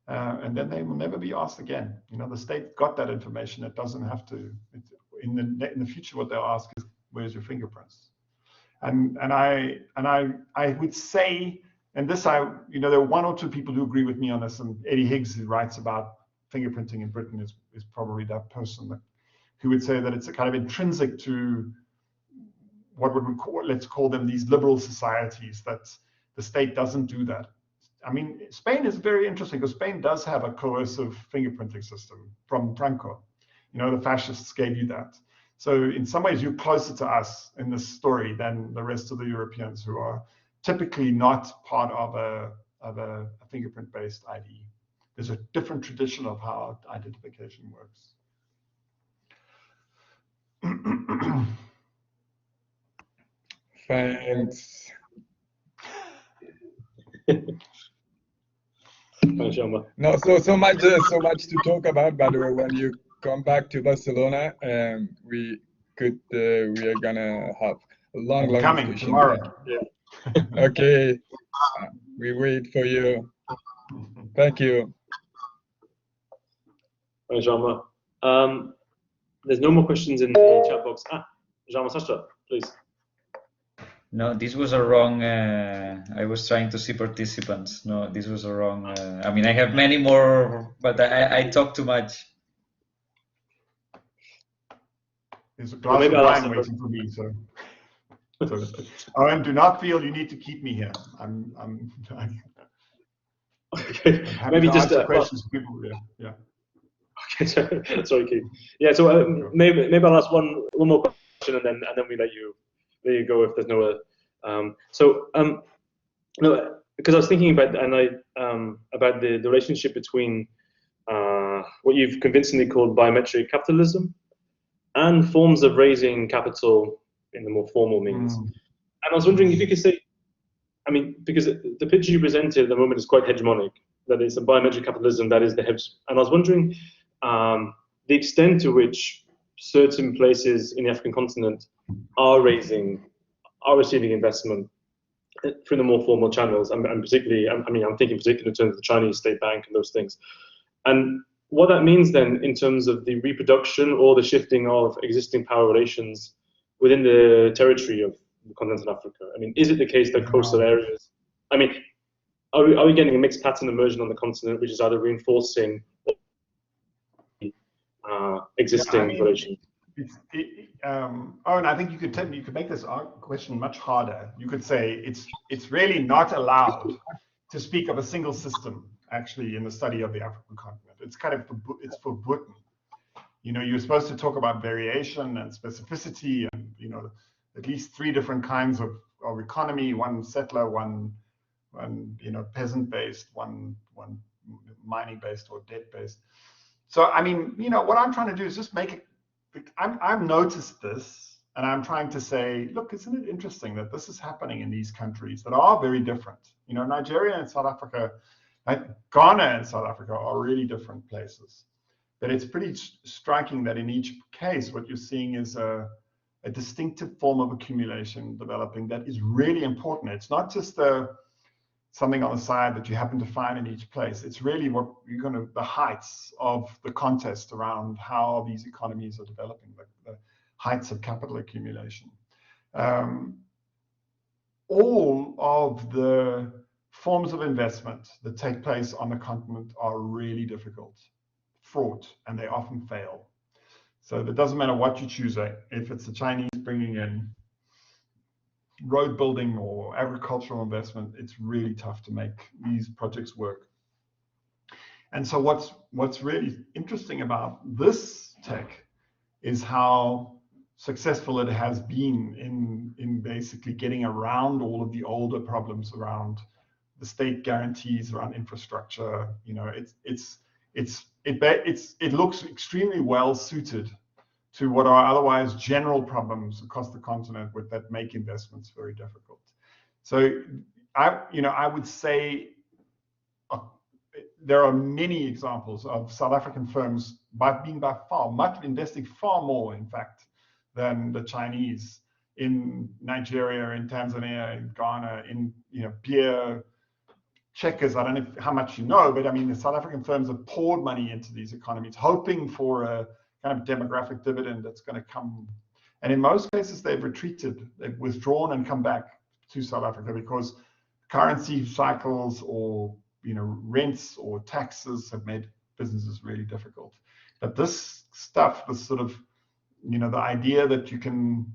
And then they will never be asked again. The state got that information. It doesn't have to. In the future, what they'll ask is, where's your fingerprints? And I would say, and this there are one or two people who agree with me on this, and Eddie Higgs, who writes about fingerprinting in Britain, is probably that person who would say that it's a kind of intrinsic to what let's call them these liberal societies, that the state doesn't do that. I mean, Spain is very interesting because Spain does have a coercive fingerprinting system from Franco. The fascists gave you that. So in some ways, you're closer to us in this story than the rest of the Europeans, who are typically not part of a fingerprint-based ID. There's a different tradition of how identification works. Thanks. No, so much to talk about. By the way, when you come back to Barcelona, we are gonna have a long coming discussion tomorrow. there. Yeah. Okay. We wait for you. Thank you. Thanks, Jama. There's no more questions in the chat box. Jama Sasha, please. No, this was a wrong. I was trying to see participants. No, this was a wrong. I mean, I have many more, but I talk too much. There's a glass of wine waiting for me, so. And do not feel you need to keep me here. I'm okay. happy Maybe to just answer questions for people. Yeah. Sorry, Keith. Yeah, so maybe I'll ask one more question, and then we let you go if there's no other. No, because I was thinking about about the relationship between what you've convincingly called biometric capitalism and forms of raising capital in the more formal means. And I was wondering if you could say, I mean, because the picture you presented at the moment is quite hegemonic, that it's a biometric capitalism that is the hedge. And I was wondering the extent to which certain places in the African continent are receiving investment through the more formal channels, and particularly, I mean, I'm thinking particularly in terms of the Chinese state bank and those things. And what that means then in terms of the reproduction or the shifting of existing power relations within the territory of continental Africa. I mean, is it the case that coastal areas, I mean, are we getting a mixed pattern emerging on the continent, which is either reinforcing existing relations? And I think you could make this question much harder. You could say it's really not allowed to speak of a single system actually in the study of the African continent. It's kind of it's forbidden. You know, you're supposed to talk about variation and specificity, and you know, at least 3 different kinds of economy: one settler, one you know, peasant-based, one mining-based or debt-based. So I mean, you know, what I'm trying to do is just make it. I've noticed this, and I'm trying to say, look, isn't it interesting that this is happening in these countries that are very different? You know, Nigeria and South Africa, like Ghana and South Africa, are really different places. But it's pretty striking that in each case, what you're seeing is a distinctive form of accumulation developing that is really important. It's not just something on the side that you happen to find in each place. It's really what you're going to, the heights of the contest around how these economies are developing, the heights of capital accumulation. All of the forms of investment that take place on the continent are really difficult, fraught, and they often fail. So it doesn't matter what you choose, if it's the Chinese bringing in road building or agricultural investment, it's really tough to make these projects work. And so what's really interesting about this tech is how successful it has been in basically getting around all of the older problems around the state guarantees around infrastructure. You know, it looks extremely well suited to what are otherwise general problems across the continent that make investments very difficult. So I would say there are many examples of South African firms investing far more, in fact, than the Chinese in Nigeria, in Tanzania, in Ghana, in beer, checkers. I don't know how much you know, but I mean, the South African firms have poured money into these economies, hoping for a kind of demographic dividend that's going to come. And in most cases, they've retreated, they've withdrawn and come back to South Africa because currency cycles or rents or taxes have made businesses really difficult. But this stuff, this sort of, the idea that you can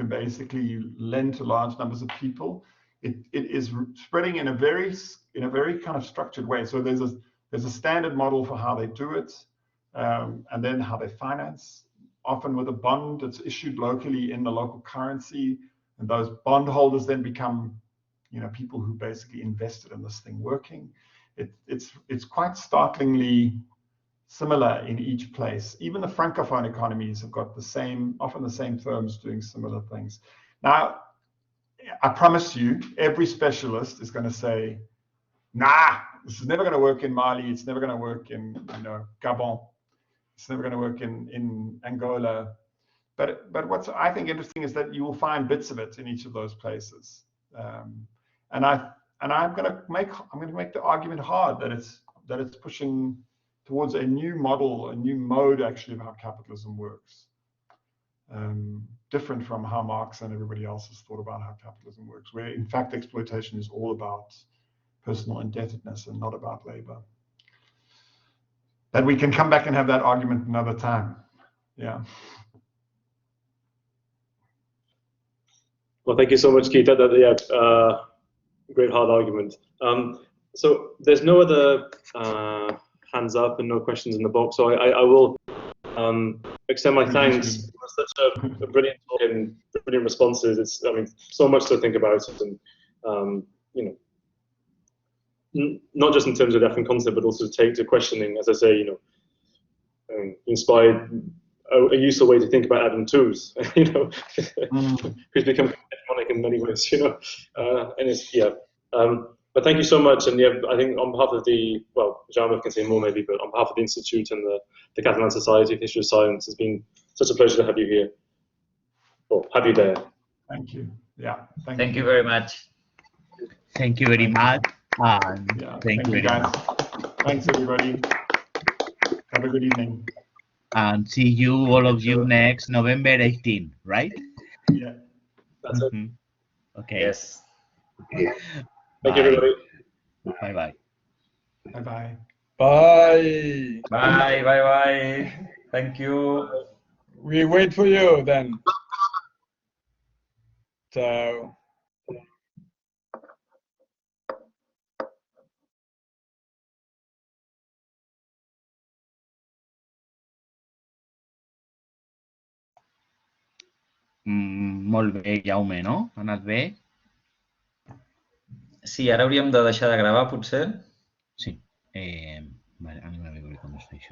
basically lend to large numbers of people, it is spreading in a very kind of structured way. So there's a standard model for how they do it, and then how they finance, often with a bond that's issued locally in the local currency, and those bondholders then become people who basically invested in this thing working. It's quite startlingly similar in each place. Even the Francophone economies have got often the same firms doing similar things. Now, I promise you, every specialist is going to say, nah, this is never going to work in Mali, it's never going to work in Gabon, it's never going to work in Angola. But what's I think interesting is that you will find bits of it in each of those places. And I'm going to make the argument hard that it's pushing towards a new model, a new mode actually of how capitalism works, different from how Marx and everybody else has thought about how capitalism works, where in fact exploitation is all about personal indebtedness and not about labor. That we can come back and have that argument another time. Yeah. Well, thank you so much, Keith. Great hard argument. So there's no other hands up and no questions in the box. So I will extend my thanks for such a brilliant talk and brilliant responses. It's, I mean, so much to think about, and you know, not just in terms of depth and content, but also to take to questioning, as I say, you know, inspired a useful way to think about Adam Tooze, you know, who's become hegemonic in many ways, you know, and it's, yeah. But thank you so much, and yeah, I think on behalf of the, well, Jean can say more maybe, but on behalf of the Institute and the Catalan Society of History of Science, it's been such a pleasure to have you here, or have you there. Thank you. Yeah. Thank you very much. Thank you very much. Yeah. Thank you very guys. much. Thanks, everybody. Have a good evening. And see you, all of you, next November 18, right? Yeah. That's it. Okay. Yes. Thank you, everybody. Bye-bye. Bye-bye. Bye. Bye, bye, bye. Thank you. We wait for you then. So. Molt bé, Jaume, no? Ha anat bé? Sí, ara hauríem de deixar de gravar, potser. Sí. Vale, anem a veure com es fa això.